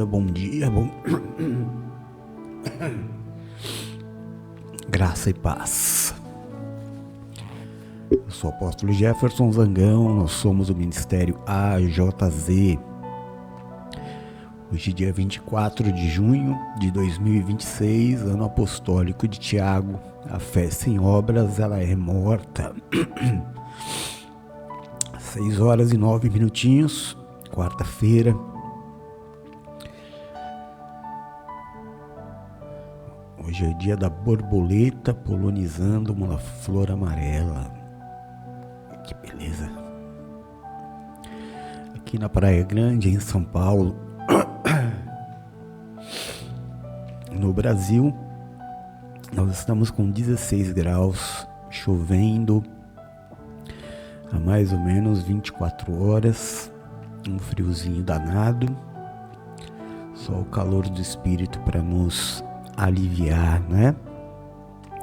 bom dia, graça e paz. Eu sou o apóstolo Jefferson Zangão, nós somos o Ministério AJZ. Hoje, dia 24 de junho de 2026, ano apostólico de Tiago. A fé sem obras, ela é morta. 6 horas e 9 minutinhos, quarta-feira. Hoje é dia da borboleta polinizando uma flor amarela. Que beleza! Aqui na Praia Grande, em São Paulo, no Brasil, nós estamos com 16 graus, chovendo há mais ou menos 24 horas, um friozinho danado, só o calor do Espírito para nos aliviar, né?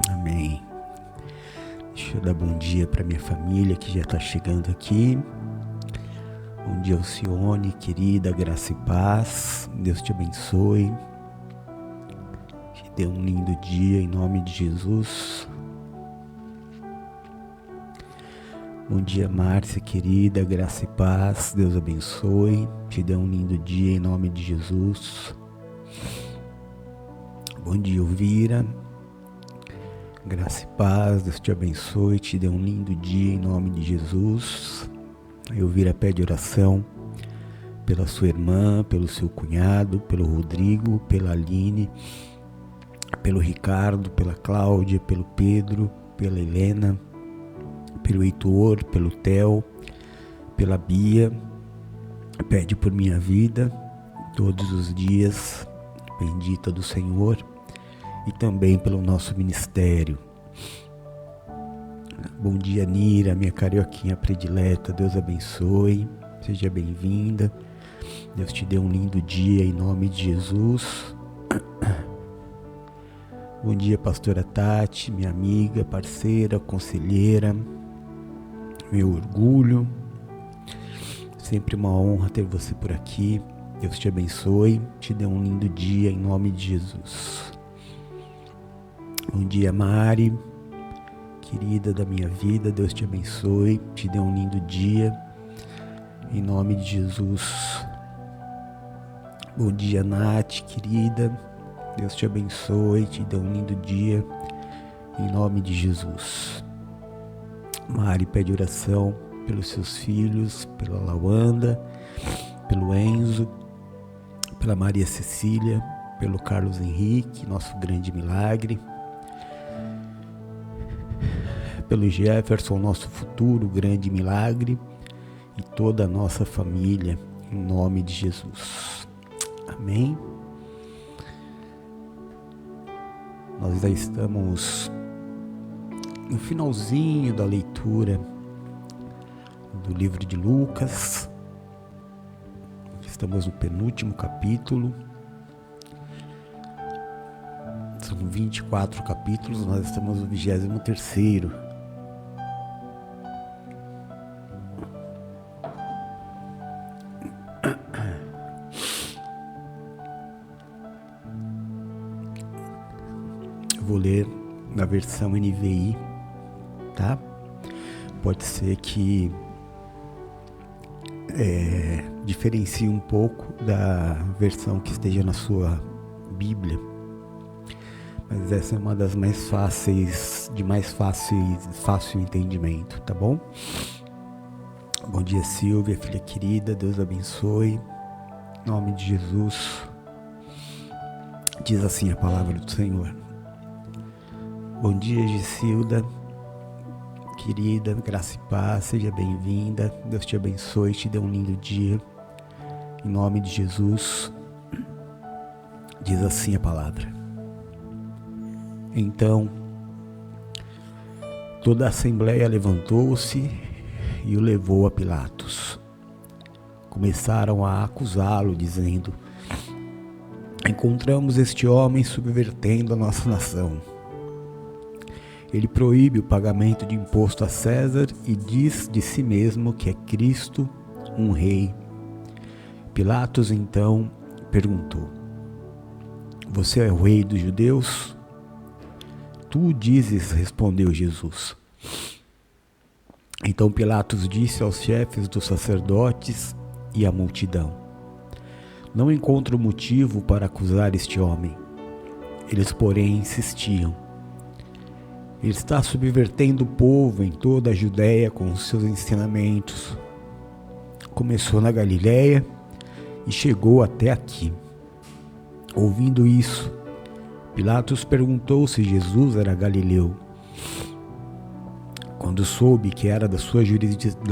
Amém. Deixa eu dar bom dia para minha família que já está chegando aqui. Bom dia, Alcione, querida, graça e paz. Deus te abençoe. Te dê um lindo dia em nome de Jesus. Bom dia, Márcia, querida, graça e paz. Deus abençoe. Te dê um lindo dia em nome de Jesus. Bom dia, Elvira. Graça e paz, Deus te abençoe, te dê um lindo dia em nome de Jesus. A Elvira pede oração pela sua irmã, pelo seu cunhado, pelo Rodrigo, pela Aline, pelo Ricardo, pela Cláudia, pelo Pedro, pela Helena, pelo Heitor, pelo Theo, pela Bia. Pede por minha vida todos os dias, bendita do Senhor. E também pelo nosso ministério. Bom dia, Nira, minha carioquinha predileta. Deus abençoe, seja bem-vinda. Deus te dê um lindo dia em nome de Jesus. Bom dia, pastora Tati, minha amiga, parceira, conselheira, meu orgulho. Sempre uma honra ter você por aqui. Deus te abençoe, te dê um lindo dia em nome de Jesus. Bom dia, Mari, querida da minha vida, Deus te abençoe, te dê um lindo dia, em nome de Jesus. Bom dia, Nath, querida, Deus te abençoe, te dê um lindo dia, em nome de Jesus. Mari pede oração pelos seus filhos, pela Lawanda, pelo Enzo, pela Maria Cecília, pelo Carlos Henrique, nosso grande milagre, pelo Jefferson, nosso futuro grande milagre, e toda a nossa família, em nome de Jesus. Amém? Nós já estamos no finalzinho da leitura do livro de Lucas. Estamos no penúltimo capítulo. São 24 capítulos, nós estamos no 23º. Vou ler na versão NVI, tá? Pode ser que diferencie um pouco da versão que esteja na sua Bíblia, mas essa é uma das mais fáceis, de mais fácil entendimento, tá bom? Bom dia, Silvia, filha querida, Deus abençoe, em nome de Jesus. Diz assim a palavra do Senhor. Bom dia, Gisilda, querida, graça e paz, seja bem-vinda, Deus te abençoe, te dê um lindo dia, em nome de Jesus. Diz assim a palavra. Então, toda a assembleia levantou-se e o levou a Pilatos. Começaram a acusá-lo, dizendo: encontramos este homem subvertendo a nossa nação. Ele proíbe o pagamento de imposto a César e diz de si mesmo que é Cristo, um rei. Pilatos então perguntou: Você é o rei dos judeus? Tu o dizes, respondeu Jesus. Então Pilatos disse aos chefes dos sacerdotes e à multidão: Não encontro motivo para acusar este homem. Eles, porém, insistiam: Ele está subvertendo o povo em toda a Judéia com os seus ensinamentos. Começou na Galiléia e chegou até aqui. Ouvindo isso, Pilatos perguntou se Jesus era galileu. Quando soube que era da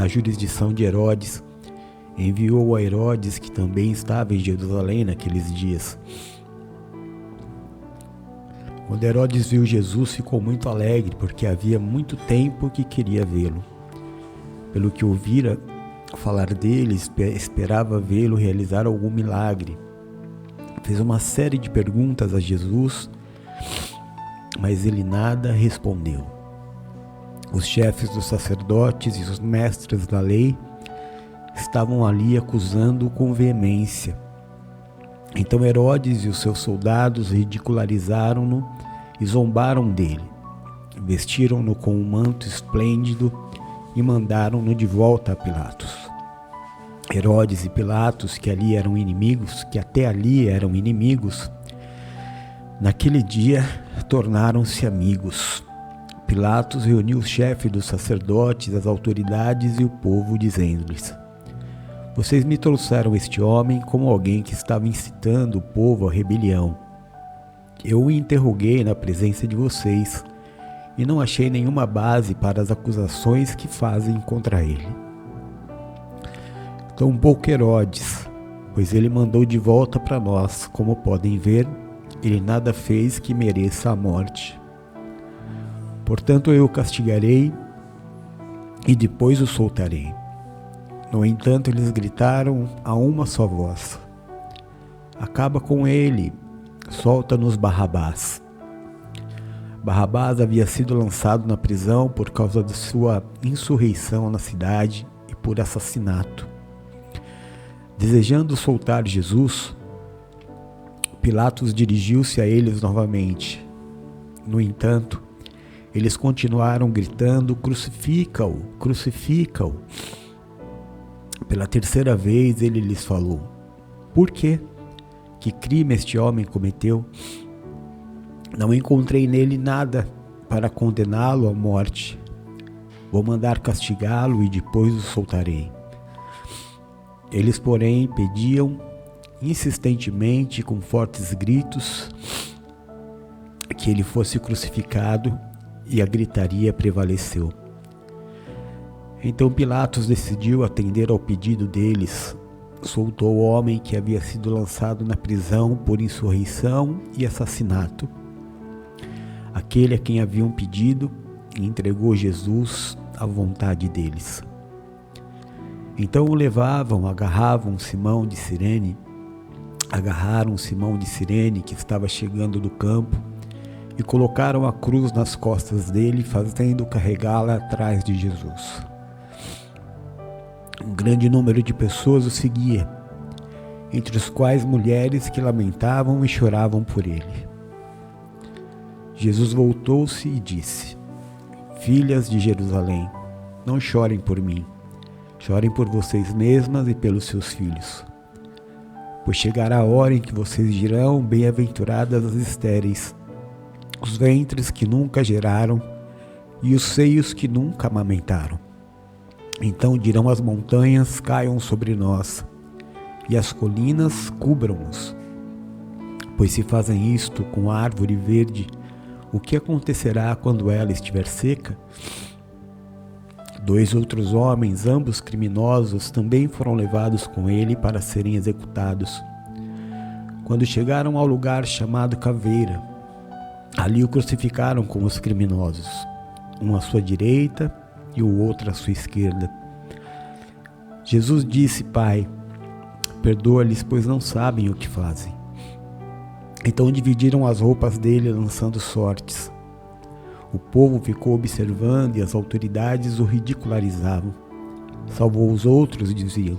jurisdição de Herodes, enviou a Herodes, que também estava em Jerusalém naqueles dias. Quando Herodes viu Jesus, ficou muito alegre, porque havia muito tempo que queria vê-lo. Pelo que ouvira falar dele, esperava vê-lo realizar algum milagre. Fez uma série de perguntas a Jesus, mas ele nada respondeu. Os chefes dos sacerdotes e os mestres da lei estavam ali acusando-o com veemência. Então Herodes e os seus soldados ridicularizaram-no e zombaram dele. Vestiram-no com um manto esplêndido e mandaram-no de volta a Pilatos. Herodes e Pilatos, que até ali eram inimigos, naquele dia tornaram-se amigos. Pilatos reuniu os chefes dos sacerdotes, as autoridades e o povo, dizendo-lhes: Vocês me trouxeram este homem como alguém que estava incitando o povo à rebelião. Eu o interroguei na presença de vocês e não achei nenhuma base para as acusações que fazem contra ele. Tampouco Herodes, pois ele mandou de volta para nós. Como podem ver, ele nada fez que mereça a morte. Portanto, eu o castigarei e depois o soltarei. No entanto, eles gritaram a uma só voz: Acaba com ele, solta-nos Barrabás. Barrabás havia sido lançado na prisão por causa de sua insurreição na cidade e por assassinato. Desejando soltar Jesus, Pilatos dirigiu-se a eles novamente. No entanto, eles continuaram gritando: Crucifica-o, crucifica-o. Pela terceira vez ele lhes falou: Por quê? Que crime este homem cometeu? Não encontrei nele nada para condená-lo à morte. Vou mandar castigá-lo e depois o soltarei. Eles, porém, pediam insistentemente, com fortes gritos, que ele fosse crucificado, e a gritaria prevaleceu. Então Pilatos decidiu atender ao pedido deles. Soltou o homem que havia sido lançado na prisão por insurreição e assassinato, aquele a quem haviam pedido, e entregou Jesus à vontade deles. Então o levavam, agarraram Simão de Cirene, que estava chegando do campo, e colocaram a cruz nas costas dele, fazendo carregá-la atrás de Jesus. Um grande número de pessoas o seguia, entre os quais mulheres que lamentavam e choravam por ele. Jesus voltou-se e disse: Filhas de Jerusalém, não chorem por mim, chorem por vocês mesmas e pelos seus filhos. Pois chegará a hora em que vocês dirão: Bem-aventuradas as estéreis, os ventres que nunca geraram e os seios que nunca amamentaram. Então dirão as montanhas: Caiam sobre nós, e as colinas cubram-nos. Pois se fazem isto com a árvore verde, o que acontecerá quando ela estiver seca? 2 outros homens, ambos criminosos, também foram levados com ele para serem executados. Quando chegaram ao lugar chamado Caveira, ali o crucificaram com os criminosos, um à sua direita e o outro à sua esquerda. Jesus disse: Pai, perdoa-lhes, pois não sabem o que fazem. Então dividiram as roupas dele, lançando sortes. O povo ficou observando e as autoridades o ridicularizavam. Salvou os outros, diziam: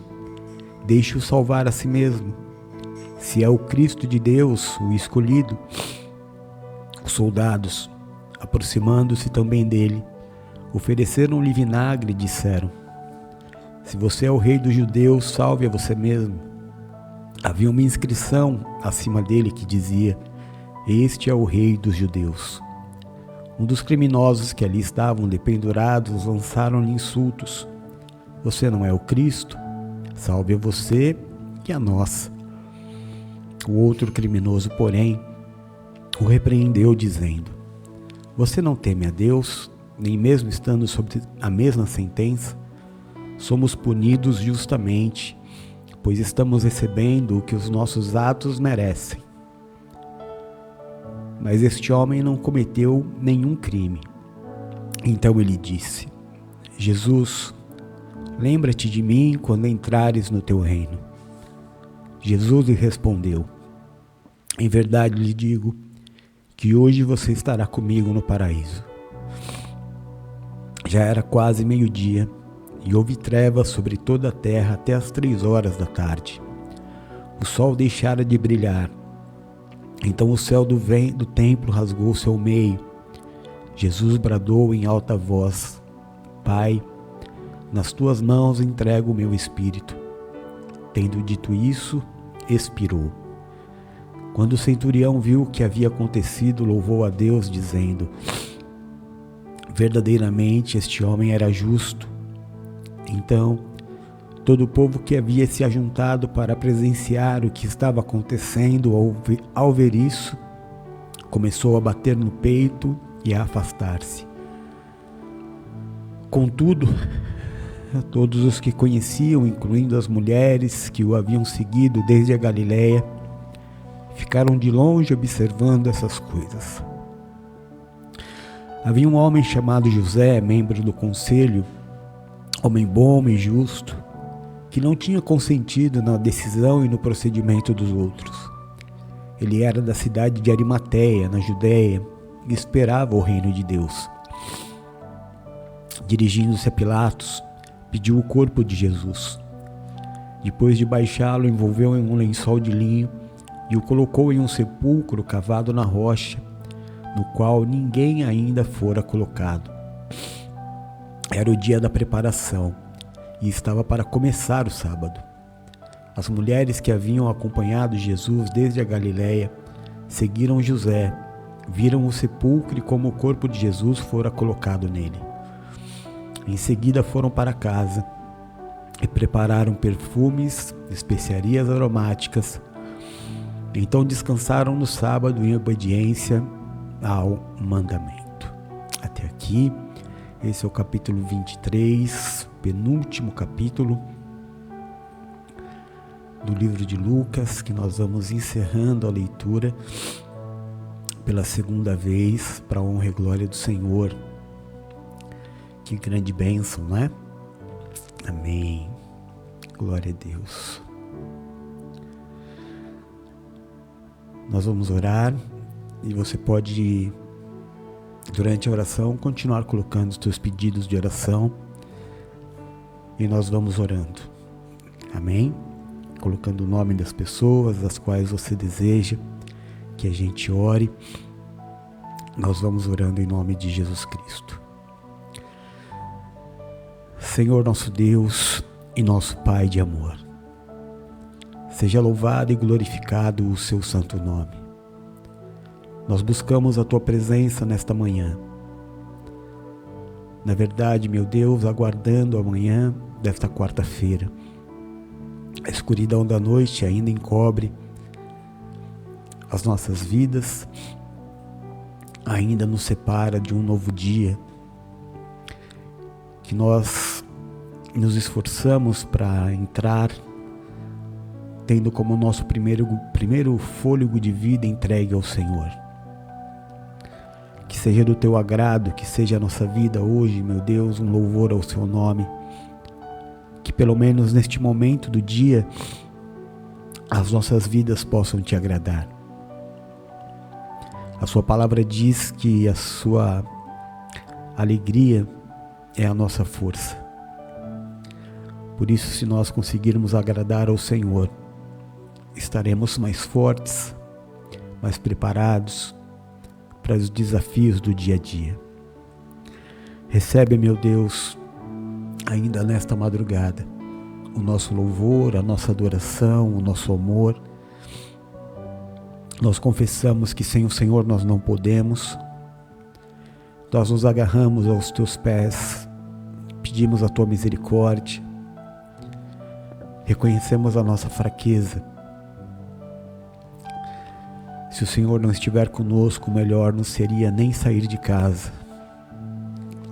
Deixe-o salvar a si mesmo. Se é o Cristo de Deus, o escolhido. Os soldados, aproximando-se também dele, ofereceram-lhe vinagre e disseram: se você é o rei dos judeus, salve a você mesmo. Havia uma inscrição acima dele que dizia: este é o rei dos judeus. Um dos criminosos que ali estavam dependurados lançaram-lhe insultos: você não é o Cristo? Salve a você e a nós. O outro criminoso, porém, o repreendeu, dizendo: você não teme a Deus, nem mesmo estando sob a mesma sentença? Somos punidos justamente, pois estamos recebendo o que os nossos atos merecem. Mas este homem não cometeu nenhum crime. Então ele disse: Jesus, lembra-te de mim quando entrares no teu reino. Jesus lhe respondeu: em verdade lhe digo que hoje você estará comigo no paraíso. Já era quase meio-dia e houve trevas sobre toda a terra até as 3 horas da tarde. O sol deixara de brilhar. Então o céu do templo rasgou-se ao meio. Jesus bradou em alta voz: Pai, nas tuas mãos entrego o meu espírito. Tendo dito isso, expirou. Quando o centurião viu o que havia acontecido, louvou a Deus, dizendo: verdadeiramente este homem era justo. Então, todo o povo que havia se ajuntado para presenciar o que estava acontecendo, ao ver isso, começou a bater no peito e a afastar-se. Contudo, todos os que conheciam, incluindo as mulheres que o haviam seguido desde a Galileia, ficaram de longe observando essas coisas. Havia um homem chamado José, membro do conselho, homem bom e justo, que não tinha consentido na decisão e no procedimento dos outros. Ele era da cidade de Arimateia, na Judéia, e esperava o reino de Deus. Dirigindo-se a Pilatos, pediu o corpo de Jesus. Depois de baixá-lo, envolveu em um lençol de linho e o colocou em um sepulcro cavado na rocha, no qual ninguém ainda fora colocado. Era o dia da preparação e estava para começar o sábado. As mulheres que haviam acompanhado Jesus desde a Galileia seguiram José, viram o sepulcro e como o corpo de Jesus fora colocado nele. Em seguida foram para casa e prepararam perfumes, especiarias aromáticas. Então descansaram no sábado em obediência ao mandamento. Até aqui, esse é o capítulo 23, penúltimo capítulo do livro de Lucas, que nós vamos encerrando a leitura pela segunda vez, para a honra e glória do Senhor. Que grande bênção, não é? Amém. Glória a Deus. Nós vamos orar e você pode, durante a oração, continuar colocando os teus pedidos de oração e nós vamos orando. Amém? Colocando o nome das pessoas das quais você deseja que a gente ore. Nós vamos orando em nome de Jesus Cristo. Senhor nosso Deus e nosso Pai de amor, seja louvado e glorificado o seu santo nome. Nós buscamos a tua presença nesta manhã. Na verdade, meu Deus, aguardando a manhã desta quarta-feira. A escuridão da noite ainda encobre as nossas vidas, ainda nos separa de um novo dia, que nós nos esforçamos para entrar, tendo como nosso primeiro fôlego de vida entregue ao Senhor. Que seja do teu agrado, que seja a nossa vida hoje, meu Deus, um louvor ao seu nome. Que pelo menos neste momento do dia, as nossas vidas possam te agradar. A sua palavra diz que a sua alegria é a nossa força. Por isso, se nós conseguirmos agradar ao Senhor, estaremos mais fortes, mais preparados para os desafios do dia a dia. Recebe, meu Deus, ainda nesta madrugada, o nosso louvor, a nossa adoração, o nosso amor. Nós confessamos que sem o Senhor nós não podemos. Nós nos agarramos aos teus pés, pedimos a tua misericórdia, reconhecemos a nossa fraqueza. Se o Senhor não estiver conosco, melhor não seria nem sair de casa.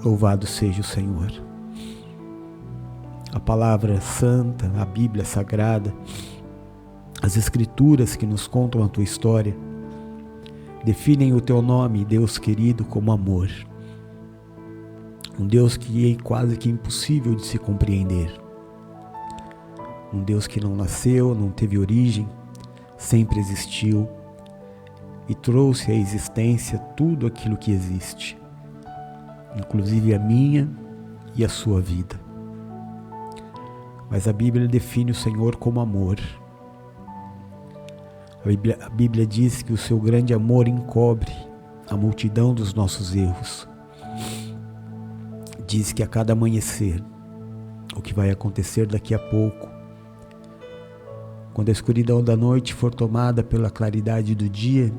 Louvado seja o Senhor. A palavra santa, a Bíblia sagrada, as Escrituras que nos contam a tua história, definem o teu nome, Deus querido, como amor. Um Deus que é quase que impossível de se compreender. Um Deus que não nasceu, não teve origem, sempre existiu e trouxe à existência tudo aquilo que existe, inclusive a minha e a sua vida. Mas a Bíblia define o Senhor como amor. A Bíblia diz que o seu grande amor encobre a multidão dos nossos erros. Diz que a cada amanhecer, o que vai acontecer daqui a pouco, quando a escuridão da noite for tomada pela claridade do dia,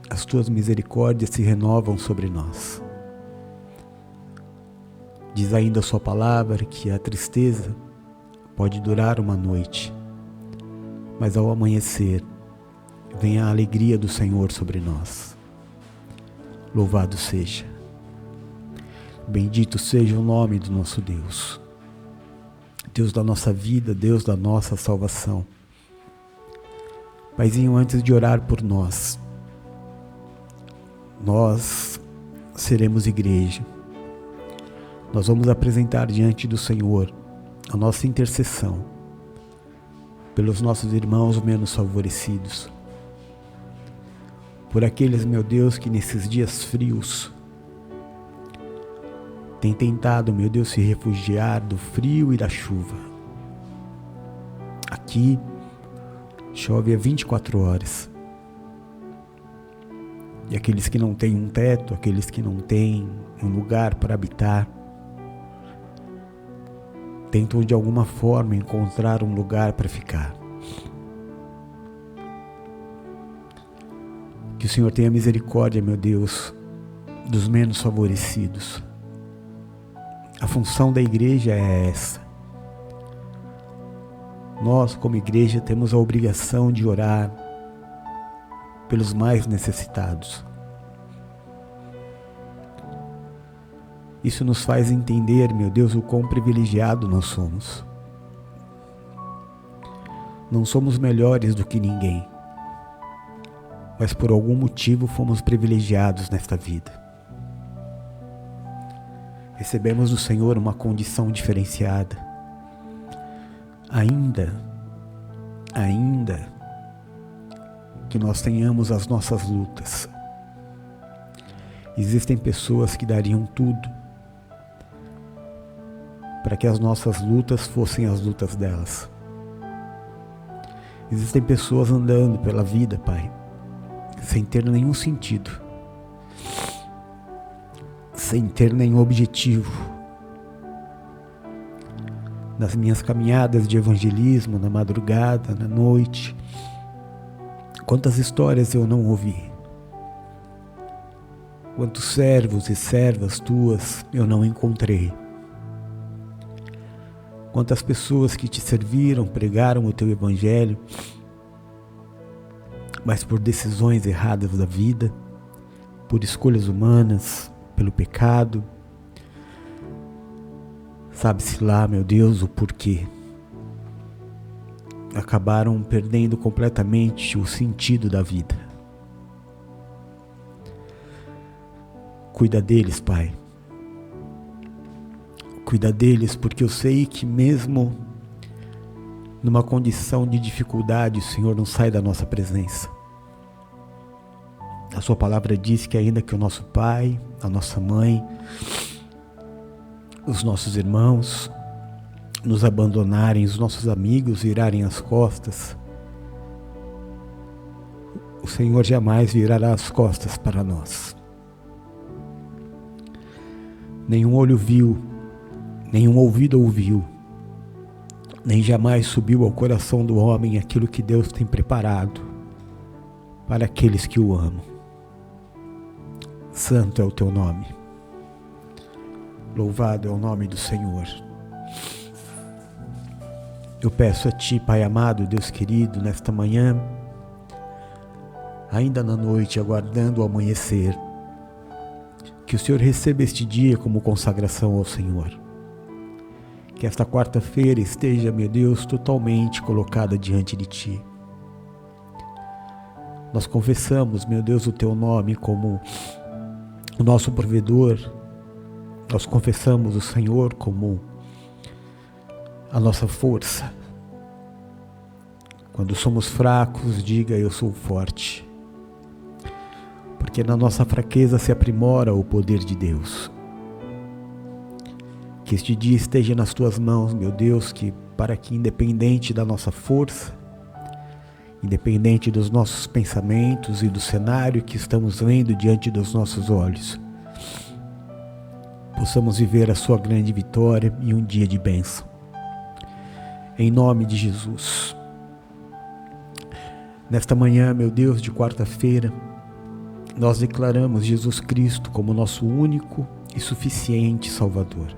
as tuas misericórdias se renovam sobre nós. Diz ainda a sua palavra que a tristeza pode durar uma noite, mas ao amanhecer vem a alegria do Senhor sobre nós. Louvado seja. Bendito seja o nome do nosso Deus. Deus da nossa vida, Deus da nossa salvação. Paizinho, antes de orar por nós seremos igreja. Nós vamos apresentar diante do Senhor a nossa intercessão pelos nossos irmãos menos favorecidos. Por aqueles, meu Deus, que nesses dias frios têm tentado, meu Deus, se refugiar do frio e da chuva. Aqui chove há 24 horas. E aqueles que não têm um teto, aqueles que não têm um lugar para habitar, tentam de alguma forma encontrar um lugar para ficar. Que o Senhor tenha misericórdia, meu Deus, dos menos favorecidos. A função da igreja é essa. Nós, como igreja, temos a obrigação de orar pelos mais necessitados. Isso nos faz entender, meu Deus, o quão privilegiado nós somos. Não somos melhores do que ninguém, mas por algum motivo fomos privilegiados nesta vida. Recebemos do Senhor uma condição diferenciada. Ainda que nós tenhamos as nossas lutas, existem pessoas que dariam tudo para que as nossas lutas fossem as lutas delas. Existem pessoas andando pela vida, Pai, sem ter nenhum sentido, sem ter nenhum objetivo. Nas minhas caminhadas de evangelismo, na madrugada, na noite, quantas histórias eu não ouvi. Quantos servos e servas tuas eu não encontrei. Quantas pessoas que te serviram, pregaram o teu evangelho, mas por decisões erradas da vida, por escolhas humanas, pelo pecado, sabe-se lá, meu Deus, o porquê, acabaram perdendo completamente o sentido da vida. Cuida deles, Pai. Cuida deles, porque eu sei que mesmo numa condição de dificuldade, o Senhor não sai da nossa presença. A sua palavra diz que ainda que o nosso pai, a nossa mãe, os nossos irmãos nos abandonarem, os nossos amigos virarem as costas, o Senhor jamais virará as costas para nós. Nenhum olho viu, nenhum ouvido ouviu, nem jamais subiu ao coração do homem aquilo que Deus tem preparado para aqueles que o amam. Santo é o teu nome. Louvado é o nome do Senhor. Eu peço a Ti, Pai amado, Deus querido, nesta manhã, ainda na noite, aguardando o amanhecer, que o Senhor receba este dia como consagração ao Senhor. Que esta quarta-feira esteja, meu Deus, totalmente colocada diante de Ti. Nós confessamos, meu Deus, o Teu nome como o nosso provedor. Nós confessamos o Senhor como a nossa força. Quando somos fracos, diga: eu sou forte. Porque na nossa fraqueza se aprimora o poder de Deus. Que este dia esteja nas Tuas mãos, meu Deus, para que independente da nossa força, independente dos nossos pensamentos e do cenário que estamos vendo diante dos nossos olhos, possamos viver a Sua grande vitória e um dia de bênção. Em nome de Jesus. Nesta manhã, meu Deus, de quarta-feira, nós declaramos Jesus Cristo como nosso único e suficiente Salvador.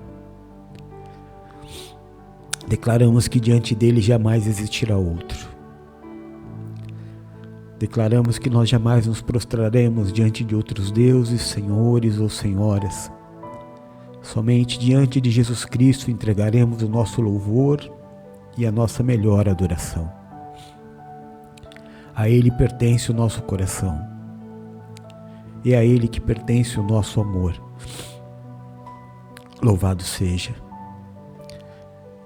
Declaramos que diante dele jamais existirá outro. Declaramos que nós jamais nos prostraremos diante de outros deuses, senhores ou senhoras. Somente diante de Jesus Cristo entregaremos o nosso louvor e a nossa melhor adoração. A Ele pertence o nosso coração. E a Ele que pertence o nosso amor. Louvado seja.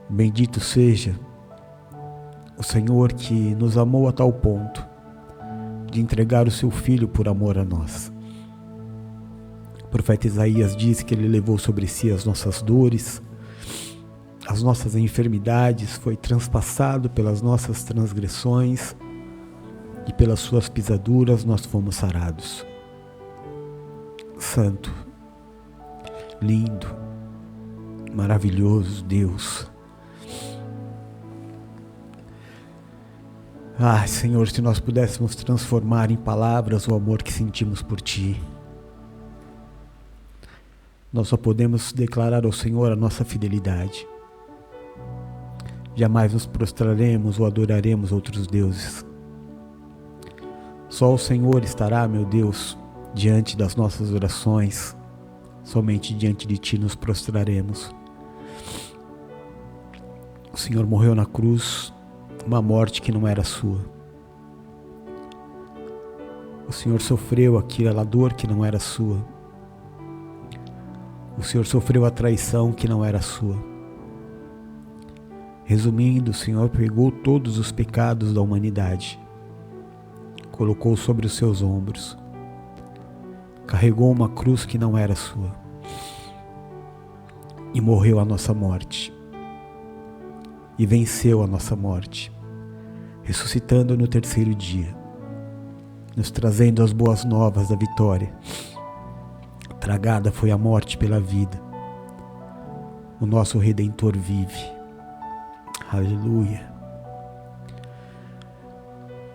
Bendito seja o Senhor que nos amou a tal ponto de entregar o seu Filho por amor a nós. O profeta Isaías diz que Ele levou sobre si as nossas dores, as nossas enfermidades, foi transpassado pelas nossas transgressões e pelas suas pisaduras nós fomos sarados. Santo, lindo, maravilhoso Deus. Ah, Senhor, se nós pudéssemos transformar em palavras o amor que sentimos por Ti. Nós só podemos declarar ao Senhor a nossa fidelidade. Jamais nos prostraremos ou adoraremos outros deuses. Só o Senhor estará, meu Deus, diante das nossas orações. Somente diante de Ti nos prostraremos. O Senhor morreu na cruz, uma morte que não era sua. O Senhor sofreu aquela dor que não era sua. O Senhor sofreu a traição que não era sua. Resumindo, o Senhor pegou todos os pecados da humanidade, colocou sobre os seus ombros, carregou uma cruz que não era sua e morreu a nossa morte e venceu a nossa morte, ressuscitando no terceiro dia, nos trazendo as boas novas da vitória. Tragada foi a morte pela vida. O nosso Redentor vive. Aleluia.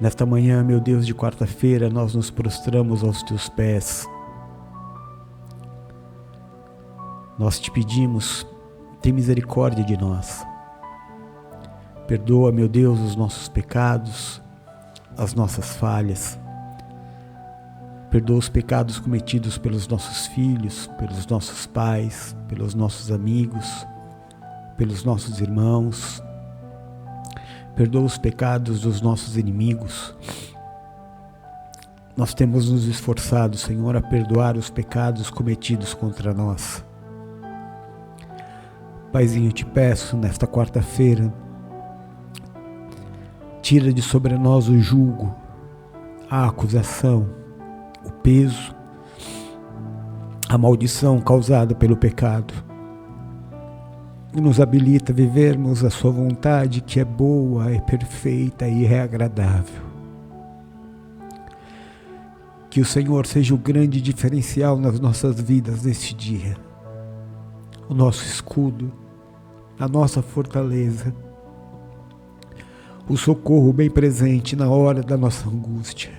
Nesta manhã, meu Deus, de quarta-feira, nós nos prostramos aos Teus pés. Nós Te pedimos, tem misericórdia de nós. Perdoa, meu Deus, os nossos pecados, as nossas falhas. Perdoa os pecados cometidos pelos nossos filhos, pelos nossos pais, pelos nossos amigos, pelos nossos irmãos. Perdoa os pecados dos nossos inimigos. Nós temos nos esforçado, Senhor, a perdoar os pecados cometidos contra nós. Paizinho, eu Te peço, nesta quarta-feira, tira de sobre nós o jugo, a acusação, o peso, a maldição causada pelo pecado. E nos habilita a vivermos a Sua vontade, que é boa, é perfeita e é agradável. Que o Senhor seja o grande diferencial nas nossas vidas neste dia. O nosso escudo, a nossa fortaleza, o socorro bem presente na hora da nossa angústia.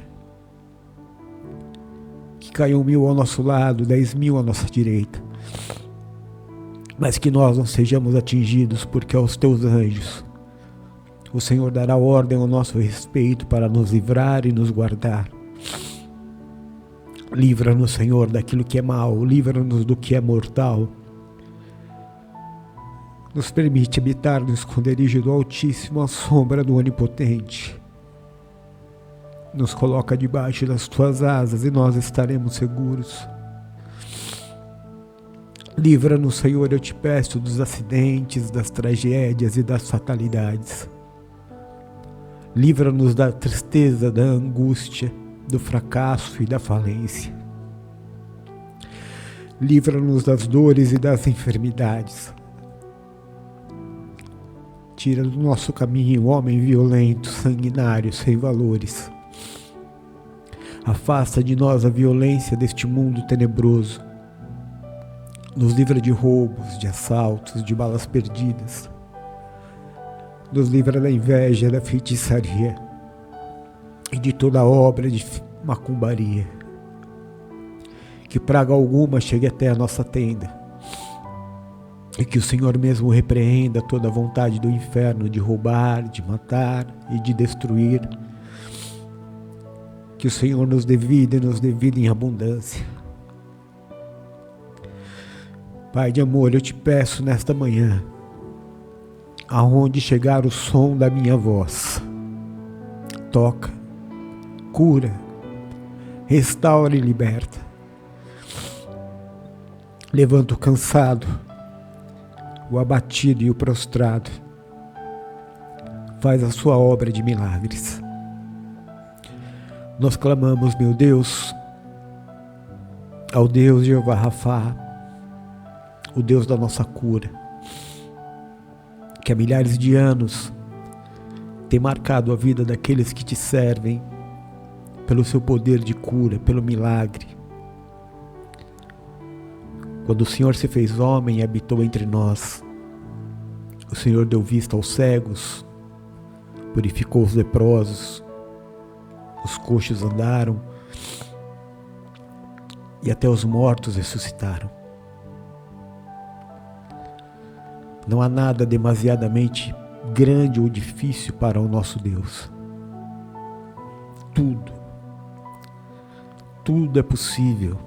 Que caiam 1000 ao nosso lado, 10.000 à nossa direita, mas que nós não sejamos atingidos, porque aos teus anjos o Senhor dará ordem ao nosso respeito para nos livrar e nos guardar. Livra-nos, Senhor, daquilo que é mal, livra-nos do que é mortal. Nos permite habitar no esconderijo do Altíssimo, à sombra do Onipotente. Nos coloca debaixo das tuas asas e nós estaremos seguros. Livra-nos, Senhor, eu te peço, dos acidentes, das tragédias e das fatalidades. Livra-nos da tristeza, da angústia, do fracasso e da falência. Livra-nos das dores e das enfermidades. Tira do nosso caminho o homem violento, sanguinário, sem valores. Afasta de nós a violência deste mundo tenebroso. Nos livra de roubos, de assaltos, de balas perdidas. Nos livra da inveja, da feitiçaria e de toda obra de macumbaria. Que praga alguma chegue até a nossa tenda. E que o Senhor mesmo repreenda toda a vontade do inferno de roubar, de matar e de destruir. Que o Senhor nos dê vida e nos dê vida em abundância. Pai de amor, eu te peço nesta manhã, aonde chegar o som da minha voz, toca, cura, restaura e liberta. Levanta o cansado, o abatido e o prostrado. Faz a sua obra de milagres. Nós clamamos, meu Deus, ao Deus Jeová Rafá, o Deus da nossa cura, que há milhares de anos tem marcado a vida daqueles que te servem pelo seu poder de cura, pelo milagre. Quando o Senhor se fez homem e habitou entre nós, o Senhor deu vista aos cegos, purificou os leprosos, os coxos andaram e até os mortos ressuscitaram. Não há nada demasiadamente grande ou difícil para o nosso Deus. Tudo é possível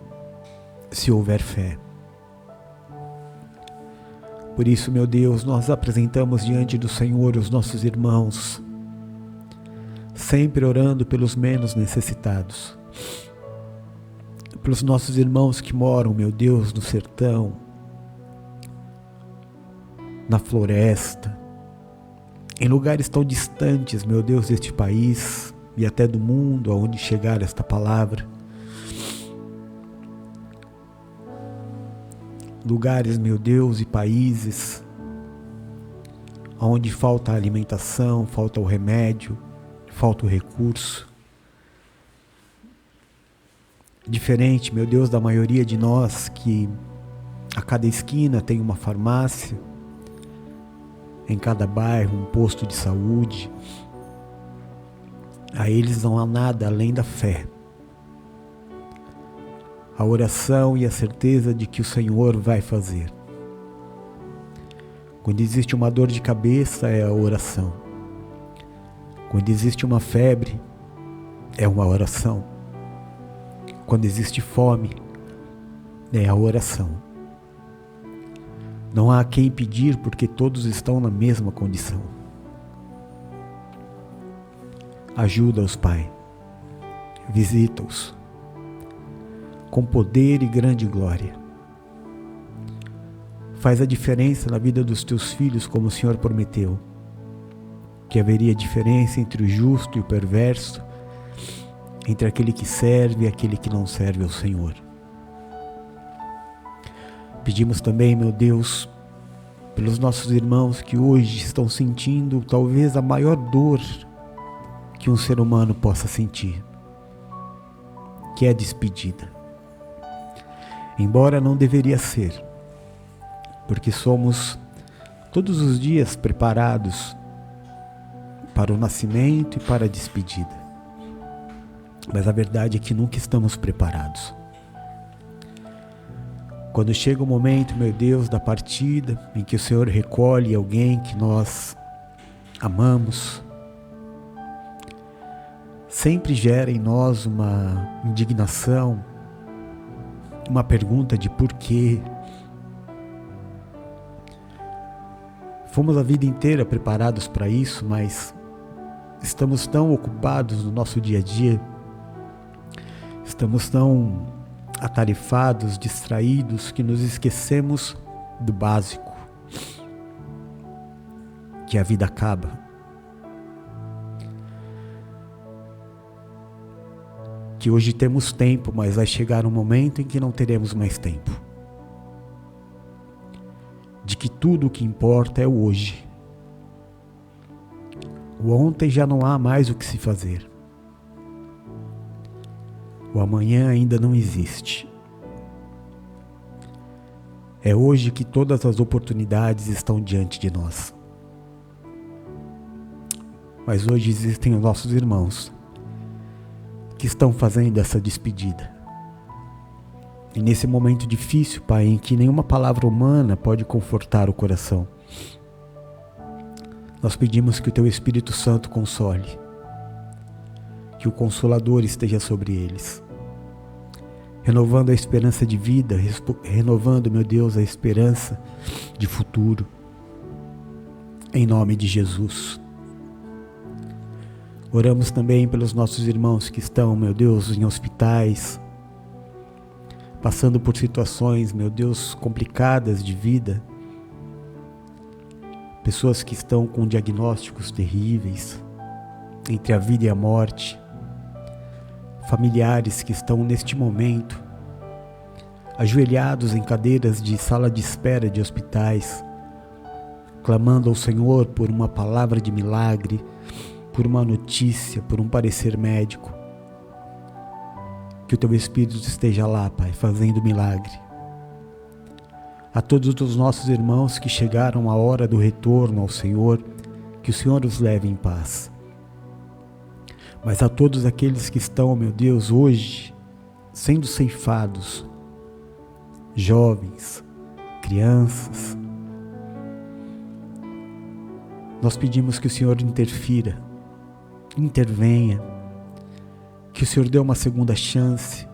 se houver fé. Por isso, meu Deus, nós apresentamos diante do Senhor os nossos irmãos, sempre orando pelos menos necessitados, pelos nossos irmãos que moram, meu Deus, no sertão, na floresta, em lugares tão distantes, meu Deus, deste país e até do mundo aonde chegar esta palavra. Lugares, meu Deus, e países onde falta a alimentação, falta o remédio, falta o recurso. Diferente, meu Deus, da maioria de nós, que a cada esquina tem uma farmácia, em cada bairro um posto de saúde. A eles não há nada além da fé, a oração e a certeza de que o Senhor vai fazer. Quando existe uma dor de cabeça, é a oração. Quando existe uma febre, é uma oração. Quando existe fome, é a oração. Não há a quem pedir, porque todos estão na mesma condição. Ajuda-os, Pai. Visita-os com poder e grande glória. Faz a diferença na vida dos teus filhos, como o Senhor prometeu, que haveria diferença entre o justo e o perverso, entre aquele que serve e aquele que não serve ao Senhor. Pedimos também, meu Deus, pelos nossos irmãos que hoje estão sentindo talvez a maior dor que um ser humano possa sentir. que é despedida. Embora não deveria ser, porque somos todos os dias preparados para o nascimento e para a despedida. Mas a verdade é que nunca estamos preparados. Quando chega o momento, meu Deus, da partida, em que o Senhor recolhe alguém que nós amamos, sempre gera em nós uma indignação, uma pergunta de porquê. Fomos a vida inteira preparados para isso, mas estamos tão ocupados no nosso dia a dia, estamos tão atarefados, distraídos, que nos esquecemos do básico, que a vida acaba. Que hoje temos tempo, mas vai chegar um momento em que não teremos mais tempo. De que tudo o que importa é o hoje. O ontem já não há mais o que se fazer. O amanhã ainda não existe. É hoje que todas as oportunidades estão diante de nós. Mas hoje existem os nossos irmãos que estão fazendo essa despedida. E nesse momento difícil, Pai, em que nenhuma palavra humana pode confortar o coração, nós pedimos que o Teu Espírito Santo console, que o Consolador esteja sobre eles, renovando a esperança de vida, renovando, meu Deus, a esperança de futuro, em nome de Jesus. Oramos também pelos nossos irmãos que estão, meu Deus, em hospitais, passando por situações, meu Deus, complicadas de vida, pessoas que estão com diagnósticos terríveis, entre a vida e a morte, familiares que estão neste momento ajoelhados em cadeiras de sala de espera de hospitais, clamando ao Senhor por uma palavra de milagre, por uma notícia, por um parecer médico. Que o Teu Espírito esteja lá, Pai, fazendo milagre. A todos os nossos irmãos que chegaram à hora do retorno ao Senhor, que o Senhor os leve em paz. Mas a todos aqueles que estão, meu Deus, hoje, sendo ceifados, jovens, crianças, nós pedimos que o Senhor interfira, intervenha, que o Senhor dê uma segunda chance,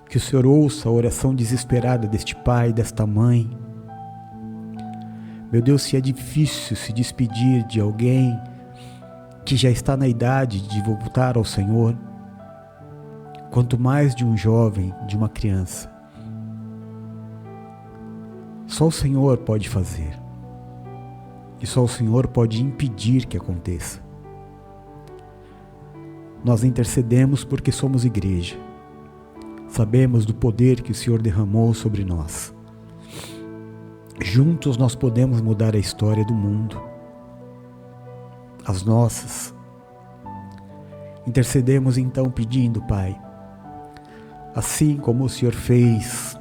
que o Senhor ouça a oração desesperada deste pai, desta mãe. Meu Deus, se é difícil se despedir de alguém que já está na idade de voltar ao Senhor, quanto mais de um jovem, de uma criança. Só o Senhor pode fazer, e só o Senhor pode impedir que aconteça. Nós intercedemos porque somos igreja, sabemos do poder que o Senhor derramou sobre nós. Juntos nós podemos mudar a história do mundo, as nossas. Intercedemos então pedindo, Pai, assim como o Senhor fez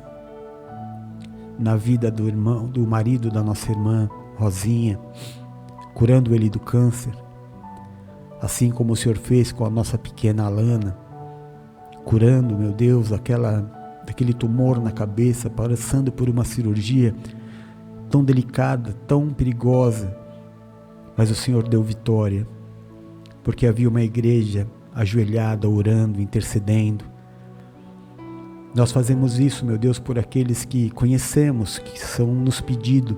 na vida do irmão, do marido da nossa irmã Rosinha, curando ele do câncer, assim como o Senhor fez com a nossa pequena Alana, curando, meu Deus, daquele tumor na cabeça, passando por uma cirurgia tão delicada, tão perigosa, mas o Senhor deu vitória, porque havia uma igreja ajoelhada, orando, intercedendo. Nós fazemos isso, meu Deus, por aqueles que conhecemos, que são nos pedido,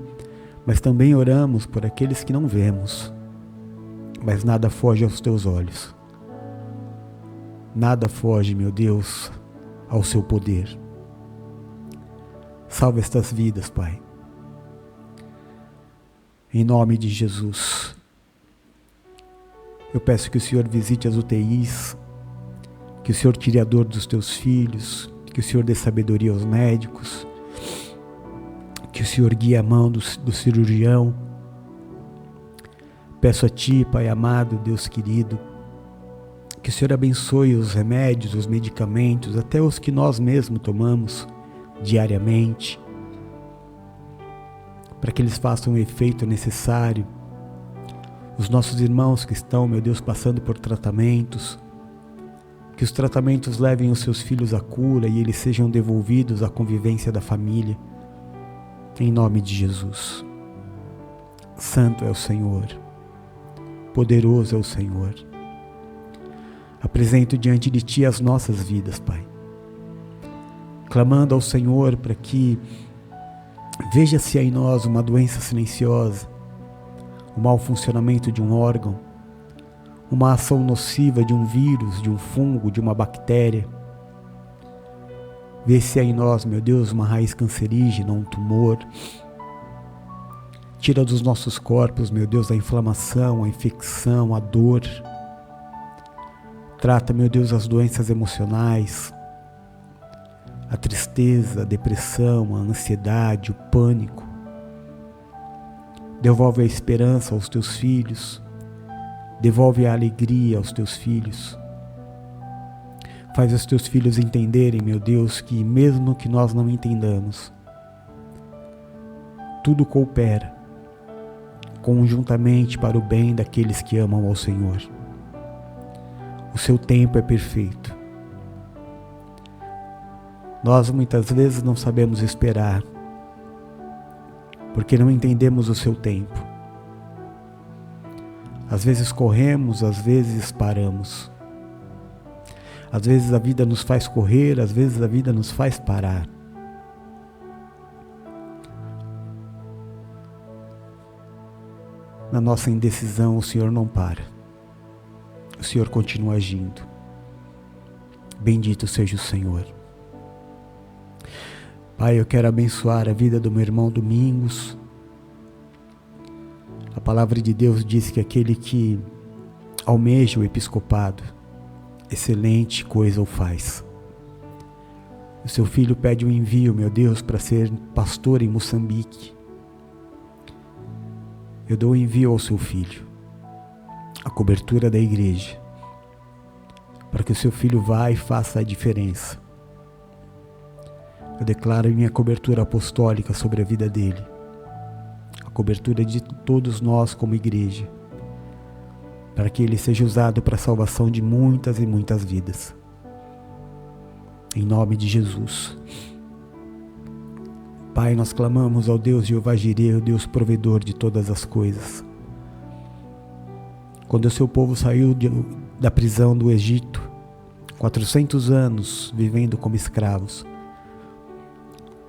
mas também oramos por aqueles que não vemos. Mas nada foge aos Teus olhos. Nada foge, meu Deus, ao Seu poder. Salva estas vidas, Pai. Em nome de Jesus. Eu peço que o Senhor visite as UTIs, que o Senhor tire a dor dos Teus filhos, que o Senhor dê sabedoria aos médicos, que o Senhor guie a mão do cirurgião. Peço a Ti, Pai amado, Deus querido, que Que o Senhor abençoe os remédios, os medicamentos, até os que nós mesmos tomamos diariamente, para que eles façam o efeito necessário. Os nossos irmãos que estão, meu Deus, passando por tratamentos, que os tratamentos levem os seus filhos à cura e eles sejam devolvidos à convivência da família, em nome de Jesus. Santo é o Senhor, poderoso é o Senhor. Apresento diante de Ti as nossas vidas, Pai, clamando ao Senhor para que veja se há em nós uma doença silenciosa, o mau funcionamento de um órgão, uma ação nociva de um vírus, de um fungo, de uma bactéria. Vê se há em nós, meu Deus, uma raiz cancerígena, um tumor. Tira dos nossos corpos, meu Deus, a inflamação, a infecção, a dor. Trata, meu Deus, as doenças emocionais, a tristeza, a depressão, a ansiedade, o pânico. Devolve a esperança aos teus filhos. Devolve a alegria aos teus filhos. Faz os teus filhos entenderem, meu Deus, que mesmo que nós não entendamos, tudo coopera conjuntamente para o bem daqueles que amam ao Senhor. O seu tempo é perfeito. Nós muitas vezes não sabemos esperar, porque não entendemos o seu tempo. Às vezes corremos, às vezes paramos. Às vezes a vida nos faz correr, às vezes a vida nos faz parar. Na nossa indecisão, o Senhor não para. O Senhor continua agindo. Bendito seja o Senhor. Pai, eu quero abençoar a vida do meu irmão Domingos. A palavra de Deus diz que aquele que almeja o episcopado, excelente coisa o faz. O seu filho pede um envio, meu Deus, para ser pastor em Moçambique. Eu dou o envio ao seu filho, a cobertura da igreja, para que o seu filho vá e faça a diferença. Eu declaro minha cobertura apostólica sobre a vida dele, a cobertura de todos nós como igreja, para que ele seja usado para a salvação de muitas e muitas vidas. Em nome de Jesus. Pai, nós clamamos ao Deus Jeová Jireh, o Deus provedor de todas as coisas. Quando o seu povo saiu da prisão do Egito, 400 anos vivendo como escravos,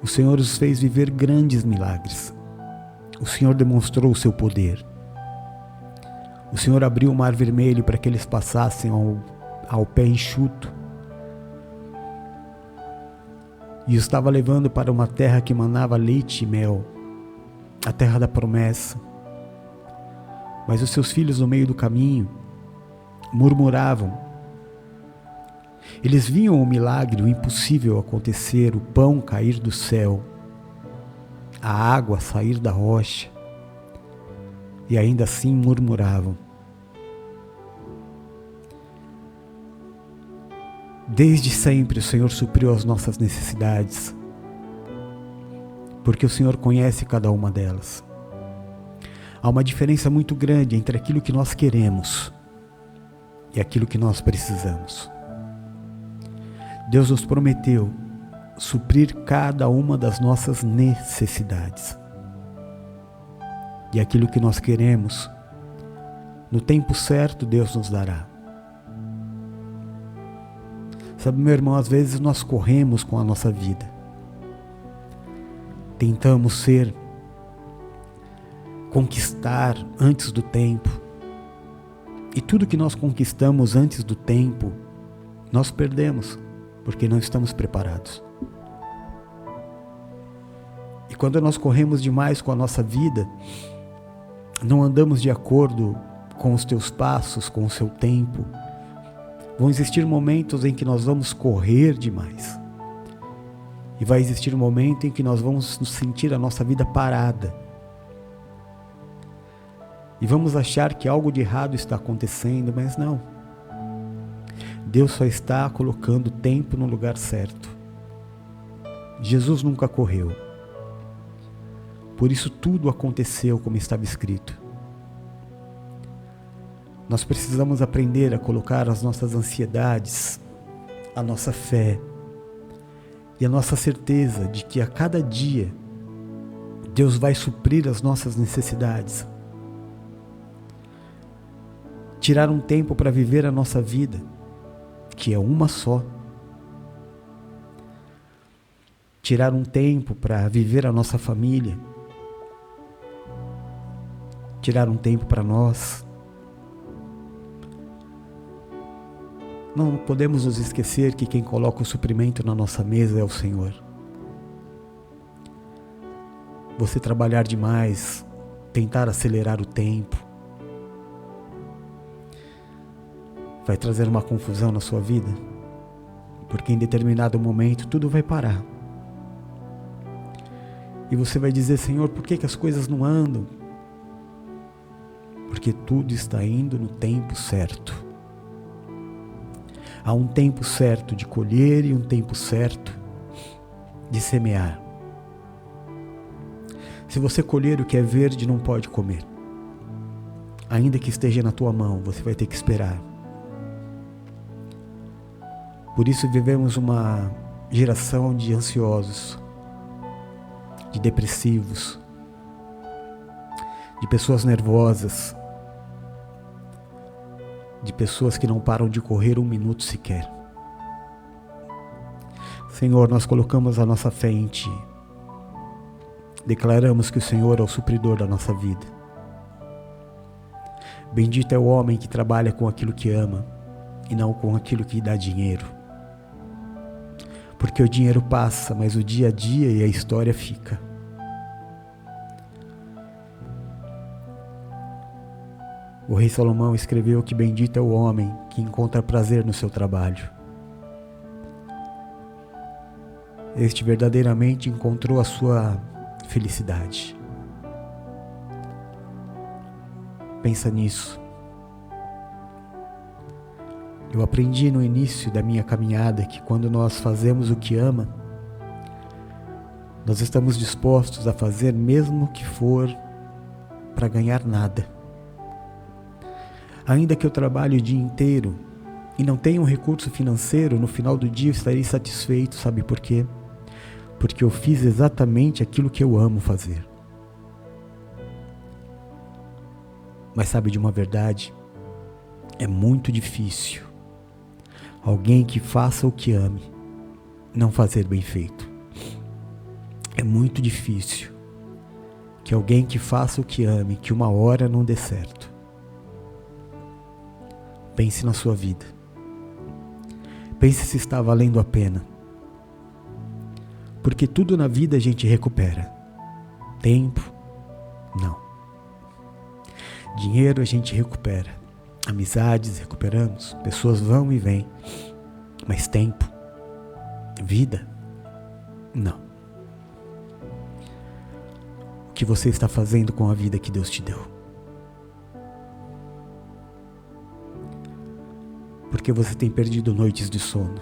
o Senhor os fez viver grandes milagres. O Senhor demonstrou o seu poder. O Senhor abriu o mar vermelho para que eles passassem ao pé enxuto. E os estava levando para uma terra que manava leite e mel, a terra da promessa. Mas os seus filhos no meio do caminho murmuravam. Eles viam o milagre, o impossível acontecer, o pão cair do céu, a água sair da rocha, e ainda assim murmuravam. Desde sempre o Senhor supriu as nossas necessidades, porque o Senhor conhece cada uma delas. Há uma diferença muito grande entre aquilo que nós queremos e aquilo que nós precisamos. Deus nos prometeu suprir cada uma das nossas necessidades. E aquilo que nós queremos, no tempo certo Deus nos dará. Sabe, meu irmão, às vezes nós corremos com a nossa vida. Tentamos conquistar antes do tempo. E tudo que nós conquistamos antes do tempo, nós perdemos, porque não estamos preparados. E quando nós corremos demais com a nossa vida, não andamos de acordo com os teus passos, com o seu tempo, vão existir momentos em que nós vamos correr demais. E vai existir um momento em que nós vamos sentir a nossa vida parada. E vamos achar que algo de errado está acontecendo, mas não. Deus só está colocando o tempo no lugar certo. Jesus nunca correu. Por isso tudo aconteceu como estava escrito. Nós precisamos aprender a colocar as nossas ansiedades, a nossa fé e a nossa certeza de que a cada dia Deus vai suprir as nossas necessidades. Tirar um tempo para viver a nossa vida, que é uma só. Tirar um tempo para viver a nossa família. Tirar um tempo para nós. Não podemos nos esquecer que quem coloca o suprimento na nossa mesa é o Senhor. Você trabalhar demais, tentar acelerar o tempo, vai trazer uma confusão na sua vida, porque em determinado momento tudo vai parar. E você vai dizer: Senhor, por que as coisas não andam? Porque tudo está indo no tempo certo. Há um tempo certo de colher e um tempo certo de semear. Se você colher o que é verde, não pode comer. Ainda que esteja na tua mão, você vai ter que esperar. Por isso vivemos uma geração de ansiosos, de depressivos, de pessoas nervosas, de pessoas que não param de correr um minuto sequer. Senhor, nós colocamos a nossa fé em Ti. Declaramos que o Senhor é o supridor da nossa vida. Bendito é o homem que trabalha com aquilo que ama e não com aquilo que dá dinheiro. Porque o dinheiro passa, mas o dia a dia e a história fica. O rei Salomão escreveu que bendito é o homem que encontra prazer no seu trabalho. Este verdadeiramente encontrou a sua felicidade. Pensa nisso. Eu aprendi no início da minha caminhada que quando nós fazemos o que ama, nós estamos dispostos a fazer mesmo que for para ganhar nada. Ainda que eu trabalhe o dia inteiro e não tenha um recurso financeiro, no final do dia eu estarei satisfeito. Sabe por quê? Porque eu fiz exatamente aquilo que eu amo fazer. Mas sabe de uma verdade? É muito difícil alguém que faça o que ame não fazer bem feito. É muito difícil que alguém que faça o que ame, que uma hora não dê certo. Pense na sua vida. Pense se está valendo a pena. Porque tudo na vida a gente recupera. Tempo, não. Dinheiro a gente recupera. Amizades recuperamos. Pessoas vão e vêm. Mas tempo, vida, não. O que você está fazendo com a vida que Deus te deu? Porque você tem perdido noites de sono?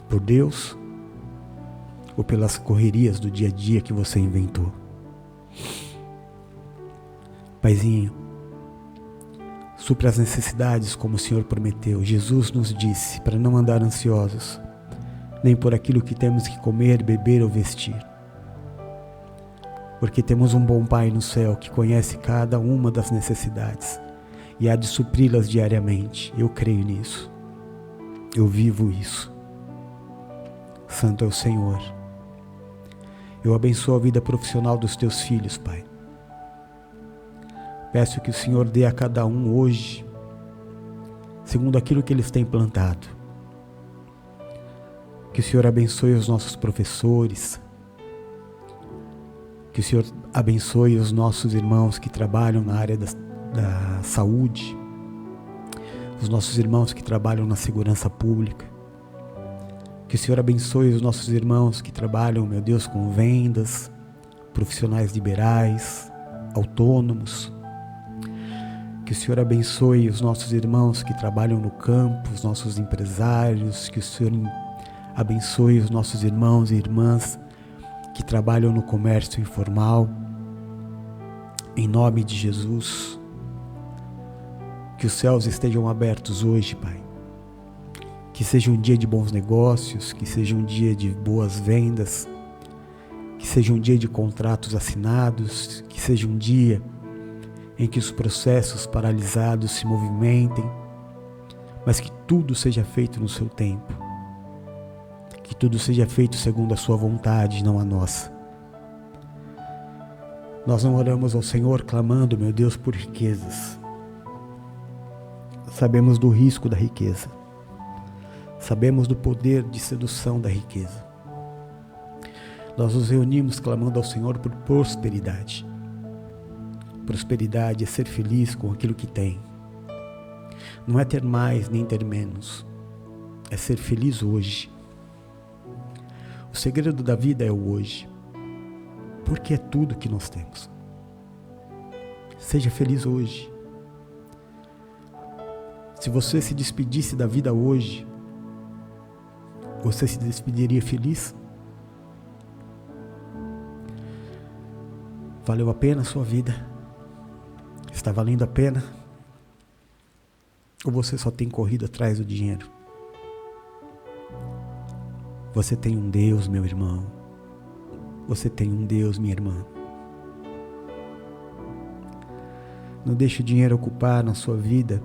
Por Deus ou pelas correrias do dia a dia que você inventou? Paizinho, supra as necessidades como o Senhor prometeu. Jesus nos disse para não andar ansiosos, nem por aquilo que temos que comer, beber ou vestir. Porque temos um bom Pai no céu que conhece cada uma das necessidades e há de supri-las diariamente. Eu creio nisso. Eu vivo isso. Santo é o Senhor. Eu abençoo a vida profissional dos teus filhos, Pai. Peço que o Senhor dê a cada um hoje, segundo aquilo que eles têm plantado. Que o Senhor abençoe os nossos professores. Que o Senhor abençoe os nossos irmãos que trabalham na área da saúde. Os nossos irmãos que trabalham na segurança pública. Que o Senhor abençoe os nossos irmãos que trabalham, meu Deus, com vendas, profissionais liberais, autônomos. Que o Senhor abençoe os nossos irmãos que trabalham no campo, os nossos empresários, que o Senhor abençoe os nossos irmãos e irmãs que trabalham no comércio informal. Em nome de Jesus, que os céus estejam abertos hoje, Pai. Que seja um dia de bons negócios, que seja um dia de boas vendas, que seja um dia de contratos assinados, que seja um dia em que os processos paralisados se movimentem, mas que tudo seja feito no seu tempo, que tudo seja feito segundo a sua vontade, não a nossa. Nós não oramos ao Senhor clamando, meu Deus, por riquezas. Sabemos do risco da riqueza, sabemos do poder de sedução da riqueza. Nós nos reunimos clamando ao Senhor por prosperidade. Prosperidade é ser feliz com aquilo que tem. Não é ter mais nem ter menos. É ser feliz hoje. O segredo da vida é o hoje. Porque é tudo que nós temos. Seja feliz hoje. Se você se despedisse da vida hoje, você se despediria feliz? Valeu a pena a sua vida? Está valendo a pena? Ou você só tem corrido atrás do dinheiro? Você tem um Deus, meu irmão. Você tem um Deus, minha irmã. Não deixe o dinheiro ocupar na sua vida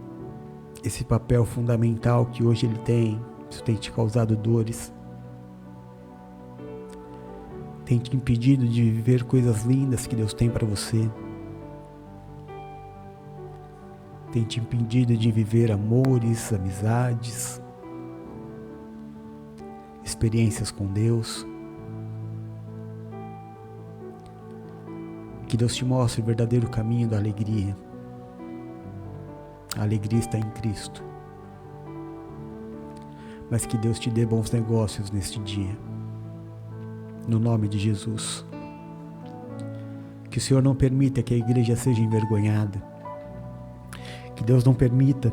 esse papel fundamental que hoje ele tem. Isso tem te causado dores. Tem te impedido de viver coisas lindas que Deus tem para você. Tem te impedido de viver amores, amizades, experiências com Deus. Que Deus te mostre o verdadeiro caminho da alegria. A alegria está em Cristo. Mas que Deus te dê bons negócios neste dia. No nome de Jesus. Que o Senhor não permita que a igreja seja envergonhada. Que Deus não permita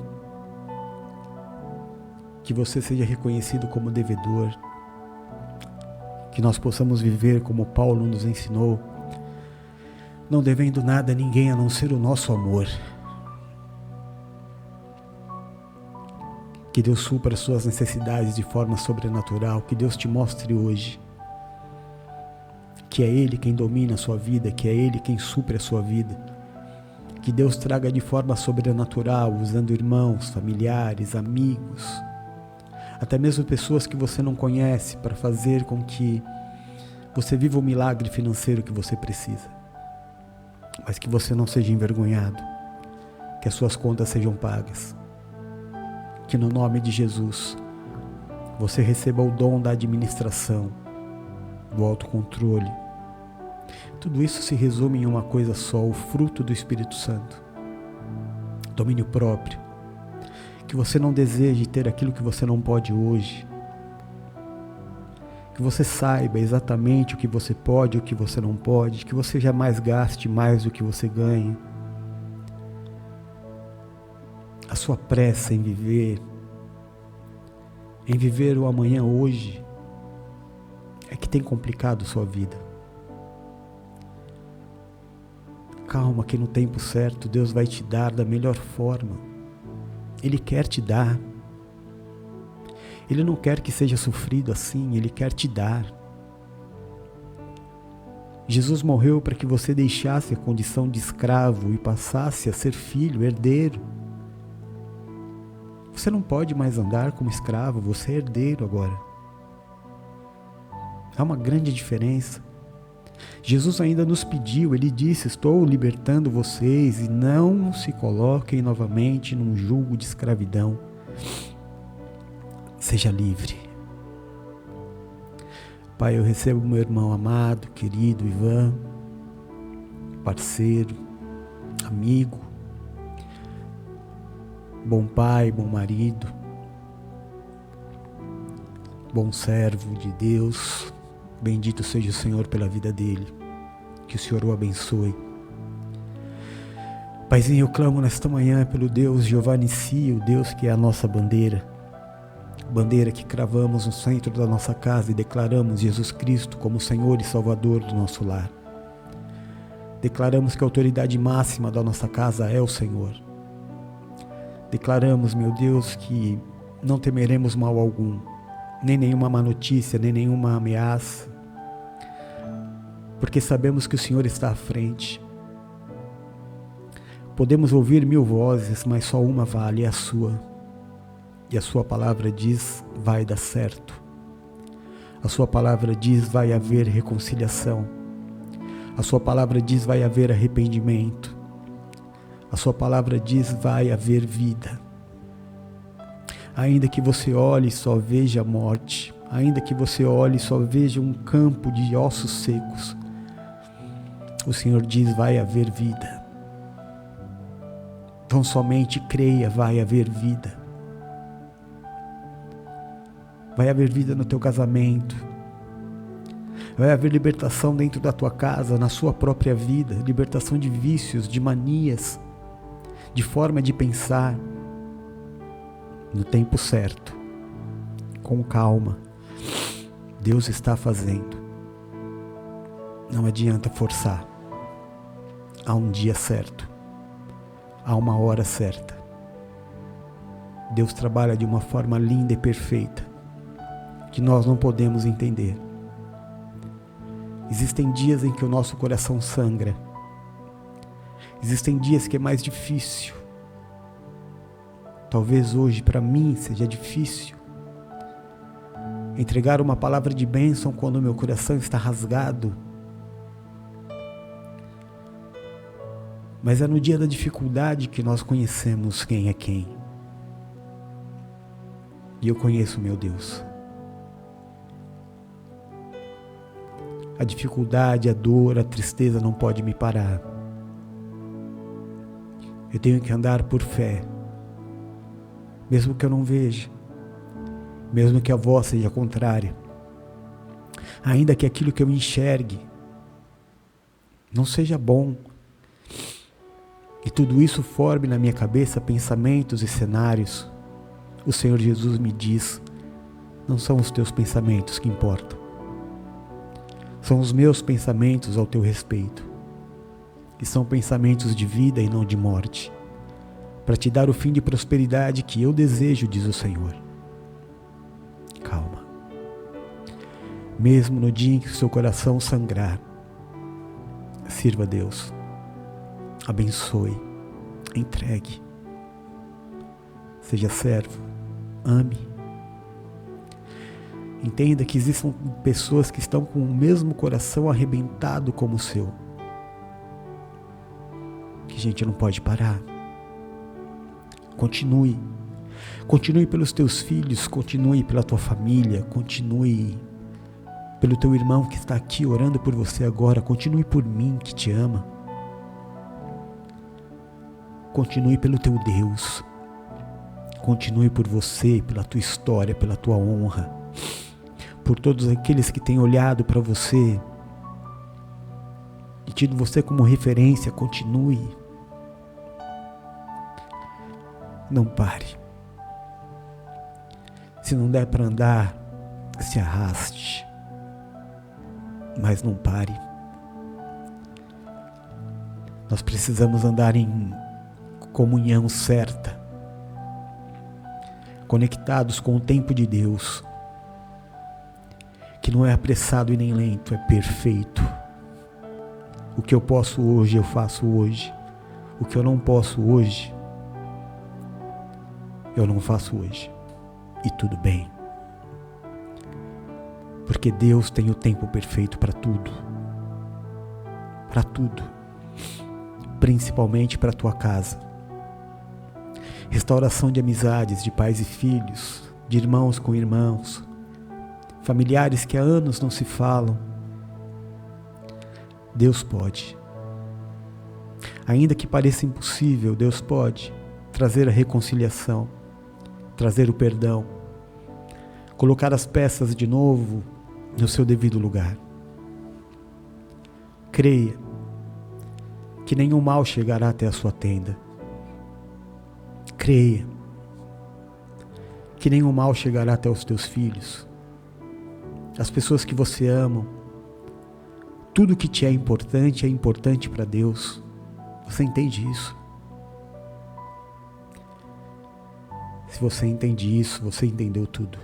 que você seja reconhecido como devedor. Que nós possamos viver como Paulo nos ensinou, não devendo nada a ninguém a não ser o nosso amor. Que Deus supra as suas necessidades de forma sobrenatural. Que Deus te mostre hoje que é Ele quem domina a sua vida, que é Ele quem supre a sua vida. Que Deus traga de forma sobrenatural, usando irmãos, familiares, amigos, até mesmo pessoas que você não conhece, para fazer com que você viva o milagre financeiro que você precisa. Mas que você não seja envergonhado, que as suas contas sejam pagas. Que no nome de Jesus, você receba o dom da administração, do autocontrole. Tudo isso se resume em uma coisa só, o fruto do Espírito Santo. Domínio próprio. Que você não deseje ter aquilo que você não pode hoje. Que você saiba exatamente o que você pode e o que você não pode. Que você jamais gaste mais do que você ganha. A sua pressa em viver o amanhã hoje, é que tem complicado sua vida. Calma, que no tempo certo Deus vai te dar da melhor forma. Ele quer te dar. Ele não quer que seja sofrido assim, Ele quer te dar. Jesus morreu para que você deixasse a condição de escravo e passasse a ser filho, herdeiro. Você não pode mais andar como escravo, você é herdeiro agora. Há uma grande diferença. Jesus ainda nos pediu, Ele disse: estou libertando vocês e não se coloquem novamente num jugo de escravidão. Seja livre. Pai, eu recebo meu irmão amado, querido Ivan, parceiro, amigo, bom pai, bom marido, bom servo de Deus. Bendito seja o Senhor pela vida dele. Que o Senhor o abençoe. Paizinho, eu clamo nesta manhã pelo Deus Jeová Nissi, o Deus que é a nossa bandeira que cravamos no centro da nossa casa e declaramos Jesus Cristo como Senhor e Salvador do nosso lar. Declaramos que a autoridade máxima da nossa casa é o Senhor. Declaramos, meu Deus, que não temeremos mal algum, nem nenhuma má notícia, nem nenhuma ameaça, porque sabemos que o Senhor está à frente. Podemos ouvir 1000 vozes, mas só uma vale, é a sua. E a sua palavra diz, vai dar certo. A sua palavra diz, vai haver reconciliação. A sua palavra diz, vai haver arrependimento. A sua palavra diz, vai haver vida. Ainda que você olhe e só veja a morte, ainda que você olhe e só veja um campo de ossos secos, o Senhor diz, vai haver vida. Então somente creia, vai haver vida. Vai haver vida no teu casamento. Vai haver libertação dentro da tua casa, na sua própria vida. Libertação de vícios, de manias, de forma de pensar. No tempo certo. Com calma. Deus está fazendo. Não adianta forçar. Há um dia certo. Há uma hora certa. Deus trabalha de uma forma linda e perfeita, que nós não podemos entender. Existem dias em que o nosso coração sangra. Existem dias que é mais difícil. Talvez hoje para mim seja difícil entregar uma palavra de bênção quando o meu coração está rasgado. Mas é no dia da dificuldade que nós conhecemos quem é quem. E eu conheço meu Deus. A dificuldade, a dor, a tristeza não pode me parar. Eu tenho que andar por fé. Mesmo que eu não veja. Mesmo que a voz seja contrária. Ainda que aquilo que eu enxergue não seja bom. E tudo isso forme na minha cabeça pensamentos e cenários. O Senhor Jesus me diz, não são os teus pensamentos que importam. São os meus pensamentos ao teu respeito. E são pensamentos de vida e não de morte. Para te dar o fim de prosperidade que eu desejo, diz o Senhor. Calma. Mesmo no dia em que o seu coração sangrar, sirva a Deus. Abençoe. Entregue. Seja servo. Ame. Entenda que existem pessoas que estão com o mesmo coração arrebentado como o seu. Que a gente não pode parar. Continue. Continue pelos teus filhos, continue pela tua família, continue pelo teu irmão que está aqui orando por você agora, continue por mim que te ama. Continue pelo teu Deus. Continue por você, pela tua história, pela tua honra. Por todos aqueles que têm olhado para você e tido você como referência, continue. Não pare. Se não der para andar, se arraste. Mas não pare. Nós precisamos andar em comunhão certa. Conectados com o tempo de Deus. Que não é apressado e nem lento, é perfeito. O que eu posso hoje, eu faço hoje. O que eu não posso hoje, eu não faço hoje. E tudo bem. Porque Deus tem o tempo perfeito para tudo. Para tudo. Principalmente para a tua casa. Restauração de amizades, de pais e filhos, de irmãos com irmãos. Familiares que há anos não se falam. Deus pode. Ainda que pareça impossível, Deus pode trazer a reconciliação, trazer o perdão, colocar as peças de novo no seu devido lugar. Creia que nenhum mal chegará até a sua tenda. Creia que nenhum mal chegará até os teus filhos, as pessoas que você ama. Tudo que te é importante para Deus. Você entende isso? Se você entende isso, você entendeu tudo.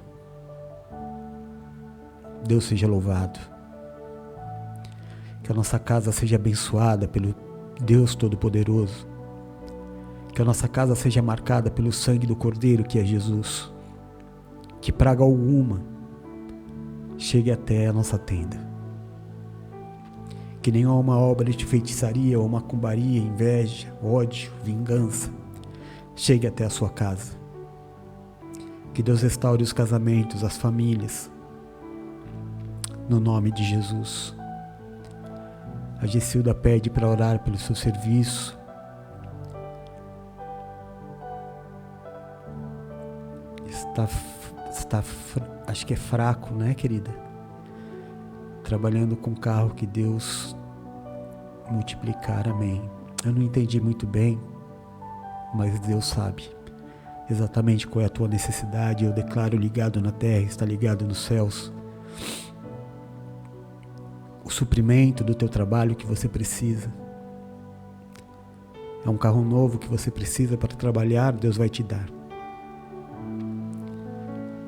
Deus seja louvado. Que a nossa casa seja abençoada pelo Deus Todo-Poderoso. Que a nossa casa seja marcada pelo sangue do Cordeiro, que é Jesus. Que praga alguma chegue até a nossa tenda. Que nenhuma obra de feitiçaria ou macumbaria, inveja, ódio, vingança chegue até a sua casa. Que Deus restaure os casamentos, as famílias, no nome de Jesus. A Gessilda pede para orar pelo seu serviço. Acho que é fraco, né, querida? Trabalhando com um carro que Deus multiplicar, amém. Eu não entendi muito bem, mas Deus sabe exatamente qual é a tua necessidade. Eu declaro ligado na terra, está ligado nos céus. O suprimento do teu trabalho que você precisa. É um carro novo que você precisa para trabalhar, Deus vai te dar.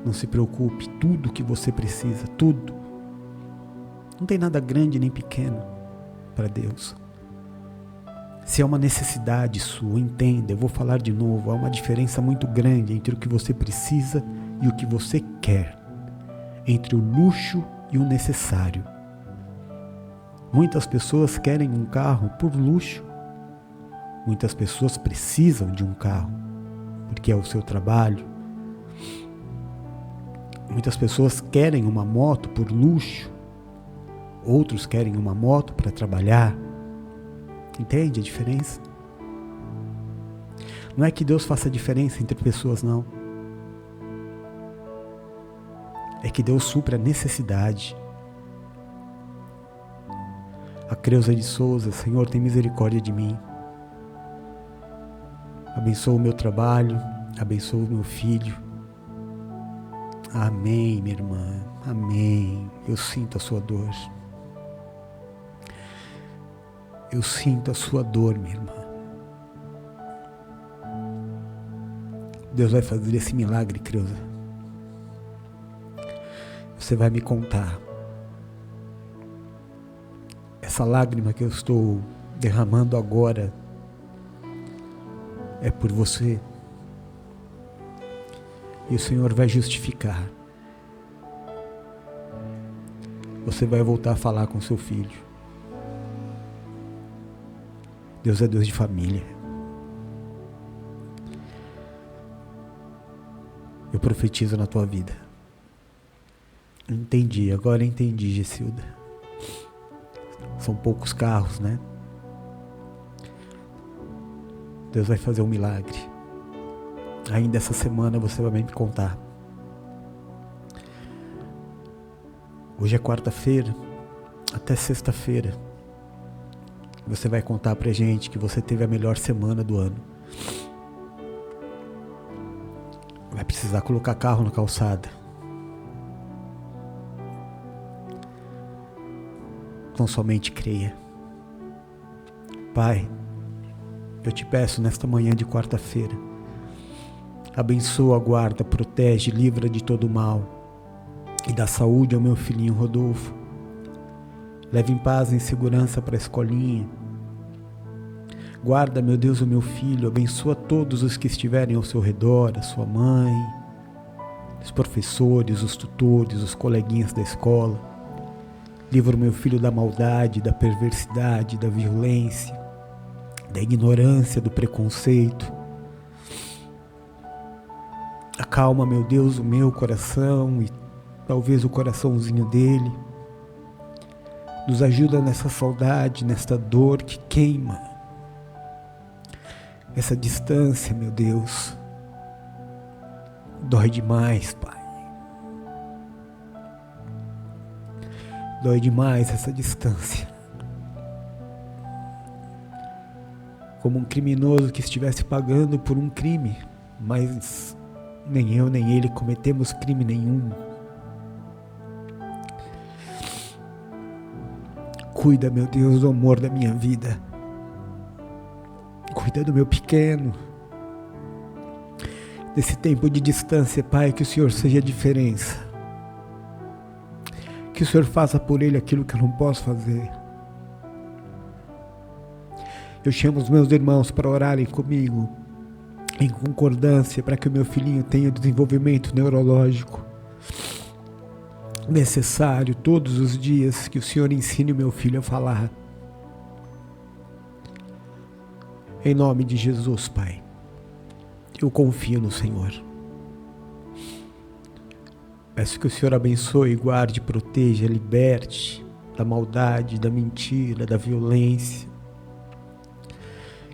Não se preocupe, tudo que você precisa, tudo. Não tem nada grande nem pequeno para Deus. Se é uma necessidade sua, entenda, eu vou falar de novo, há uma diferença muito grande entre o que você precisa e o que você quer, entre o luxo e o necessário. Muitas pessoas querem um carro por luxo, muitas pessoas precisam de um carro, porque é o seu trabalho. Muitas pessoas querem uma moto por luxo, outros querem uma moto para trabalhar. Entende a diferença? Não é que Deus faça diferença entre pessoas, não. É que Deus supre a necessidade. A Creuza de Souza, Senhor, tem misericórdia de mim. Abençoa o meu trabalho, abençoa o meu filho. Amém, minha irmã, amém. Eu sinto a sua dor. Eu sinto a sua dor, minha irmã. Deus vai fazer esse milagre, Creuza. Você vai me contar. Essa lágrima que eu estou derramando agora é por você. E o Senhor vai justificar. Você vai voltar a falar com seu filho. Deus é Deus de família. Eu profetizo na tua vida. Entendi, agora entendi, Gessilda. São poucos carros, né? Deus vai fazer um milagre. Ainda essa semana você vai me contar. Hoje é quarta-feira, até sexta-feira. Você vai contar pra gente que você teve a melhor semana do ano. Vai precisar colocar carro na calçada. Então somente creia. Pai, eu te peço nesta manhã de quarta-feira, abençoa, guarda, protege, livra de todo mal e dá saúde ao meu filhinho Rodolfo. Leve em paz e em segurança para a escolinha. Guarda, meu Deus, o meu filho, abençoa todos os que estiverem ao seu redor, a sua mãe, os professores, os tutores, os coleguinhas da escola. Livra o meu filho da maldade, da perversidade, da violência, da ignorância, do preconceito. Acalma, meu Deus, o meu coração e talvez o coraçãozinho dele. Nos ajuda nessa saudade, nesta dor que queima. Essa distância, meu Deus, dói demais, Pai. Dói demais essa distância. como um criminoso que estivesse pagando por um crime, mas nem eu nem ele cometemos crime nenhum. Cuida, meu Deus, do amor da minha vida. Cuida do meu pequeno. Nesse tempo de distância, Pai, que o Senhor seja a diferença. Que o Senhor faça por ele aquilo que eu não posso fazer. Eu chamo os meus irmãos para orarem comigo, em concordância, para que o meu filhinho tenha o desenvolvimento neurológico necessário todos os dias, que o Senhor ensine o meu filho a falar. Em nome de Jesus, Pai, eu confio no Senhor. Peço que o Senhor abençoe, guarde, proteja, liberte da maldade, da mentira, da violência.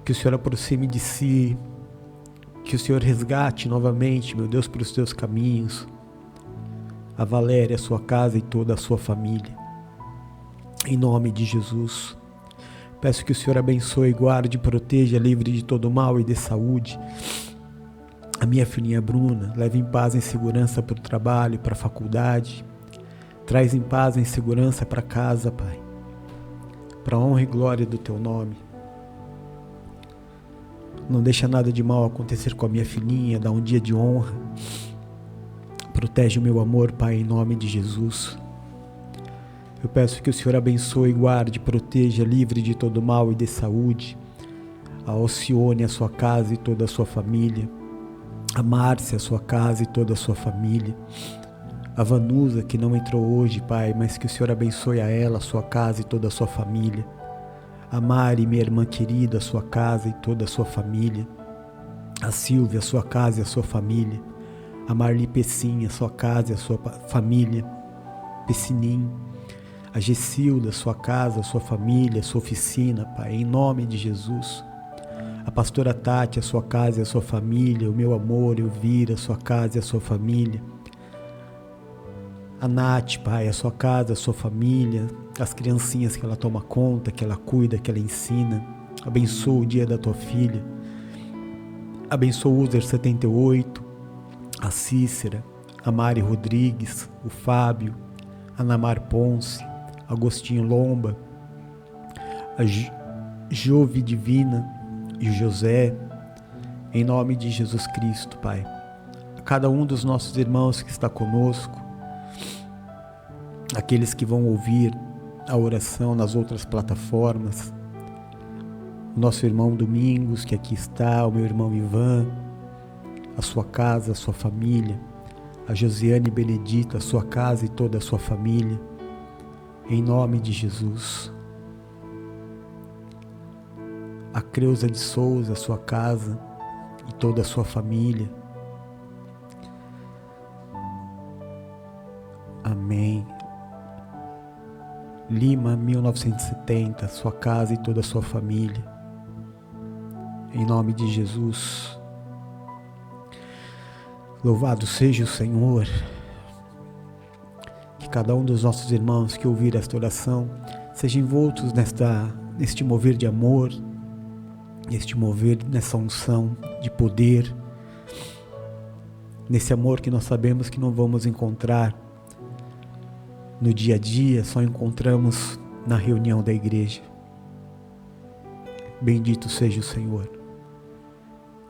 Que o Senhor aproxime de si, que o Senhor resgate novamente, meu Deus, para os teus caminhos, a Valéria, a sua casa e toda a sua família. Em nome de Jesus. Peço que o Senhor abençoe, guarde, proteja, livre de todo mal e de saúde a minha filhinha Bruna. Leve em paz e em segurança para o trabalho, para a faculdade. Traz em paz e em segurança para casa, Pai, para a honra e glória do teu nome. Não deixa nada de mal acontecer com a minha filhinha, dá um dia de honra. Protege o meu amor, Pai, em nome de Jesus. Eu peço que o Senhor abençoe, guarde, proteja, livre de todo mal e de saúde a Alcione, a sua casa e toda a sua família, a Márcia, a sua casa e toda a sua família, a Vanusa, que não entrou hoje, Pai, mas que o Senhor abençoe a ela, a sua casa e toda a sua família, a Mari, minha irmã querida, a sua casa e toda a sua família, a Silvia, a sua casa e a sua família, a Marli Pessinha, a sua casa e a sua família, Pessinim, a Gessilda, a sua casa, a sua família, a sua oficina, Pai, em nome de Jesus. A pastora Tati, a sua casa e a sua família, o meu amor, Elvira, a sua casa e a sua família. A Nath, Pai, a sua casa, a sua família, as criancinhas que ela toma conta, que ela cuida, que ela ensina. Abençoa o dia da tua filha. Abençoa o User 78, a Cícera, a Mari Rodrigues, o Fábio, a Namar Ponce, Agostinho Lomba, a Jove Divina e o José, em nome de Jesus Cristo, Pai. A cada um dos nossos irmãos que está conosco, aqueles que vão ouvir a oração nas outras plataformas, o nosso irmão Domingos, que aqui está, o meu irmão Ivan, a sua casa, a sua família, a Josiane Benedita, a sua casa e toda a sua família, em nome de Jesus. A Creuza de Souza, a sua casa e toda a sua família. Amém. Lima, 1970, sua casa e toda a sua família, em nome de Jesus. Louvado seja o Senhor. Que cada um dos nossos irmãos que ouvir esta oração sejam envoltos neste mover de amor, neste mover, nessa unção de poder, nesse amor que nós sabemos que não vamos encontrar no dia a dia, só encontramos na reunião da igreja. Bendito seja o Senhor.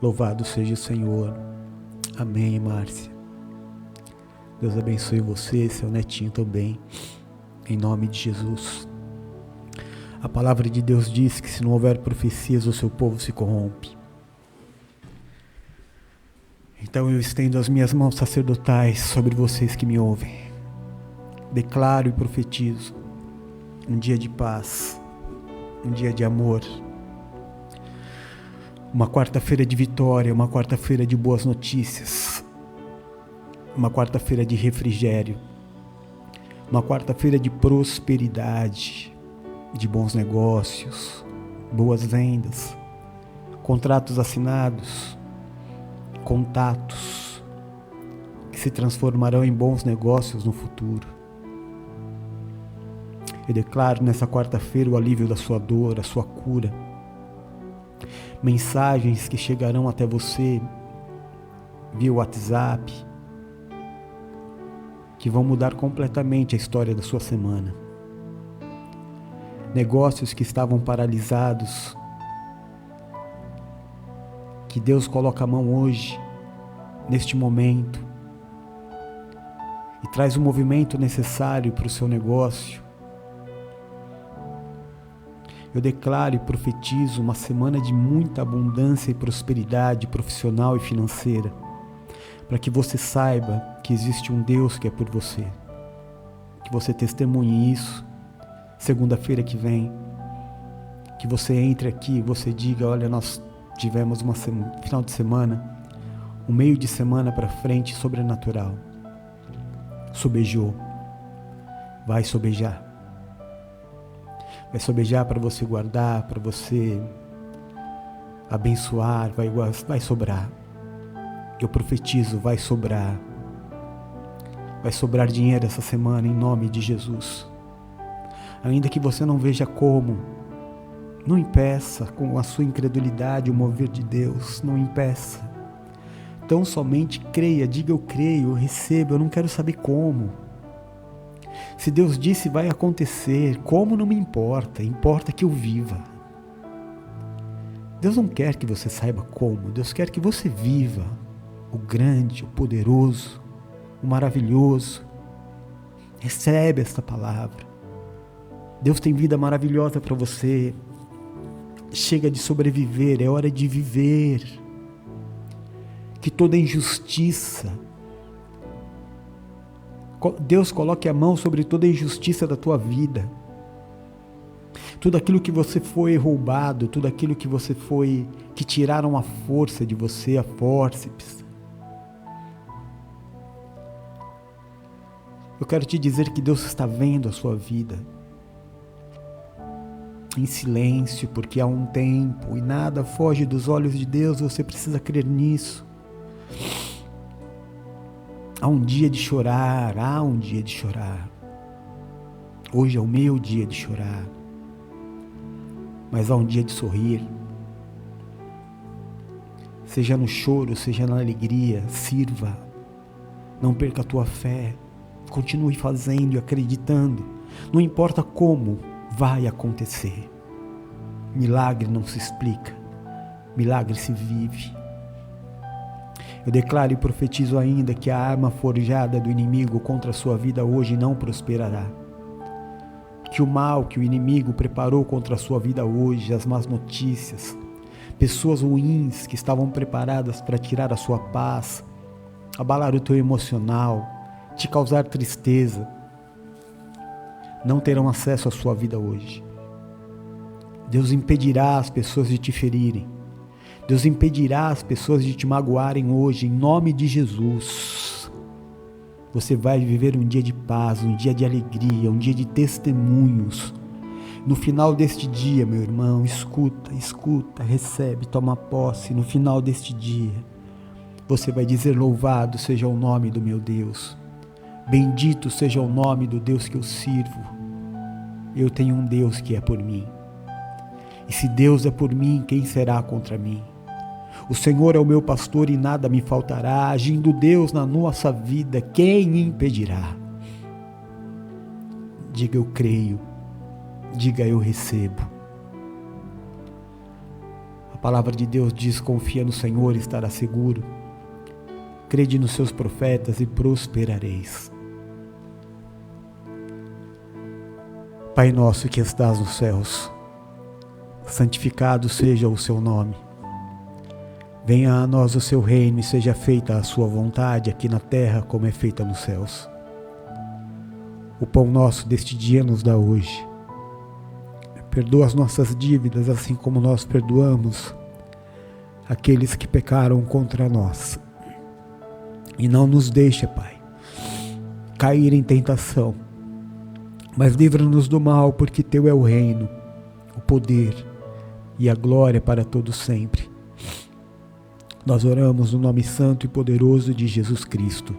Louvado seja o Senhor. Amém, Márcia. Deus abençoe você, seu netinho também, em nome de Jesus. A palavra de Deus diz que se não houver profecias, o seu povo se corrompe. Então eu estendo as minhas mãos sacerdotais sobre vocês que me ouvem. Declaro e profetizo um dia de paz, um dia de amor, uma quarta-feira de vitória, uma quarta-feira de boas notícias, uma quarta-feira de refrigério, uma quarta-feira de prosperidade, de bons negócios, boas vendas, contratos assinados, contatos que se transformarão em bons negócios no futuro. Eu declaro nessa quarta-feira o alívio da sua dor, a sua cura. mensagens que chegarão até você via WhatsApp, que vão mudar completamente a história da sua semana. Negócios que estavam paralisados, que Deus coloca a mão hoje, neste momento, e traz o movimento necessário para o seu negócio. Eu declaro e profetizo uma semana de muita abundância e prosperidade profissional e financeira, para que você saiba que existe um Deus que é por você, que você testemunhe isso segunda-feira que vem, que você entre aqui e você diga: olha, nós tivemos final de semana, um meio de semana para frente sobrenatural. Sobejou, vai sobejar. Vai sobejar para você guardar, para você abençoar, vai sobrar. Eu profetizo, vai sobrar. Vai sobrar dinheiro essa semana em nome de Jesus. Ainda que você não veja como, não impeça com a sua incredulidade o mover de Deus, não impeça. Então somente creia, diga: eu creio, eu recebo, eu não quero saber como. Se Deus disse, vai acontecer. Como não me importa, importa que eu viva. Deus não quer que você saiba como, Deus quer que você viva o grande, o poderoso, o maravilhoso. Recebe esta palavra. Deus tem vida maravilhosa para você. Chega de sobreviver, é hora de viver. Que toda injustiça, Deus coloque a mão sobre toda a injustiça da tua vida. Tudo aquilo que você foi roubado, tudo aquilo que você foi, que tiraram a força de você, a fórceps. Eu quero te dizer que Deus está vendo a sua vida em silêncio, porque há um tempo e nada foge dos olhos de Deus, você precisa crer nisso. Há um dia de chorar, Hoje é o meu dia de chorar, mas há um dia de sorrir. Seja no choro, seja na alegria, sirva. Não perca a tua fé. Continue fazendo e acreditando. Não importa como, vai acontecer. Milagre não se explica, milagre se vive. Eu declaro e profetizo ainda que a arma forjada do inimigo contra a sua vida hoje não prosperará. Que o mal que o inimigo preparou contra a sua vida hoje, as más notícias, pessoas ruins que estavam preparadas para tirar a sua paz, abalar o teu emocional, te causar tristeza, não terão acesso à sua vida hoje. Deus impedirá as pessoas de te ferirem. Deus impedirá as pessoas de te magoarem hoje, em nome de Jesus. Você vai viver um dia de paz, um dia de alegria, um dia de testemunhos. No final deste dia, meu irmão, escuta, recebe, toma posse. No final deste dia, você vai dizer: louvado seja o nome do meu Deus. Bendito seja o nome do Deus que eu sirvo. Eu tenho um Deus que é por mim. E se Deus é por mim, quem será contra mim? O Senhor é o meu pastor e nada me faltará. Agindo Deus na nossa vida, quem impedirá? Diga: eu creio. Diga: eu recebo. A palavra de Deus diz: confia no Senhor e estará seguro. Crede nos seus profetas e prosperareis. Pai nosso que estás nos céus, santificado seja o seu nome. Venha a nós o seu reino e seja feita a sua vontade aqui na terra como é feita nos céus. O pão nosso deste dia nos dá hoje. Perdoa as nossas dívidas assim como nós perdoamos aqueles que pecaram contra nós. E não nos deixe, Pai, cair em tentação, mas livra-nos do mal, porque teu é o reino, o poder e a glória para todos sempre. Nós oramos no nome santo e poderoso de Jesus Cristo.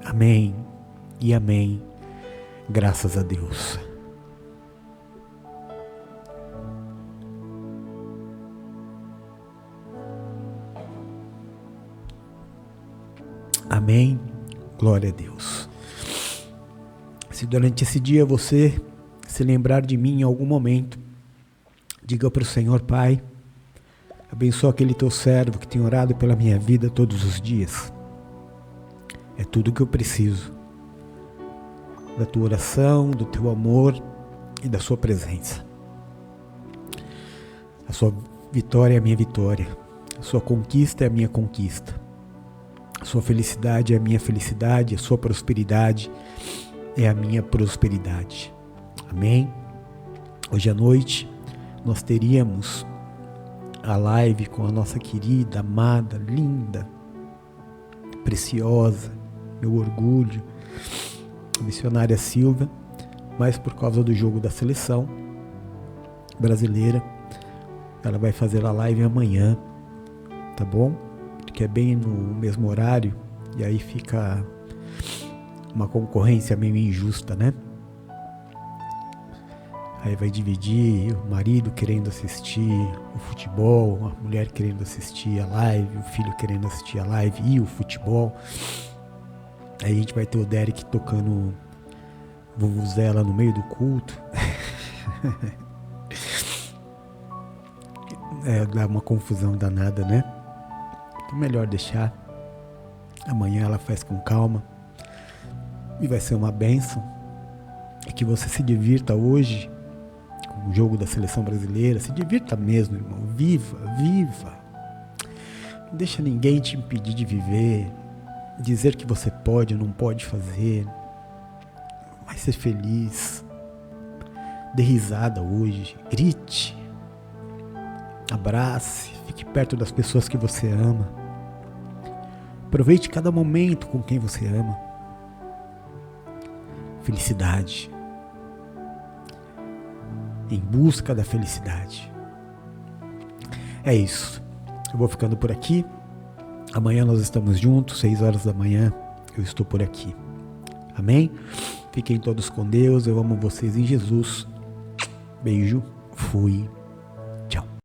Amém e amém. Graças a Deus. Amém? Glória a Deus. Se durante esse dia você se lembrar de mim em algum momento, diga para o Senhor: Pai, abençoa aquele teu servo que tem orado pela minha vida todos os dias. É tudo que eu preciso. Da tua oração, do teu amor e da sua presença. A sua vitória é a minha vitória. A sua conquista é a minha conquista. A sua felicidade é a minha felicidade. A sua prosperidade é a minha prosperidade. Amém? Hoje à noite nós teríamos a live com a nossa querida, amada, linda, preciosa, meu orgulho, a missionária Silva, mas por causa do jogo da seleção brasileira, ela vai fazer a live amanhã, tá bom? Que é bem no mesmo horário, e aí fica uma concorrência meio injusta, né? Aí vai dividir o marido querendo assistir o futebol, a mulher querendo assistir a live, o filho querendo assistir a live e o futebol. Aí a gente vai ter o Derek tocando vuvuzela no meio do culto. Dá uma confusão danada, né? Então melhor deixar. Amanhã ela faz com calma. E vai ser uma bênção. E que você se divirta hoje com o jogo da seleção brasileira. Se divirta mesmo, irmão. Viva, viva. Não deixa ninguém te impedir de viver. Dizer que você pode ou não pode fazer. Vai ser feliz. Dê risada hoje. Grite. Abrace. Fique perto das pessoas que você ama. Aproveite cada momento com quem você ama. Felicidade. Em busca da felicidade. É isso. Eu vou ficando por aqui. Amanhã nós estamos juntos, 6 horas da manhã. Eu estou por aqui. Amém? Fiquem todos com Deus. Eu amo vocês em Jesus. Beijo. Fui.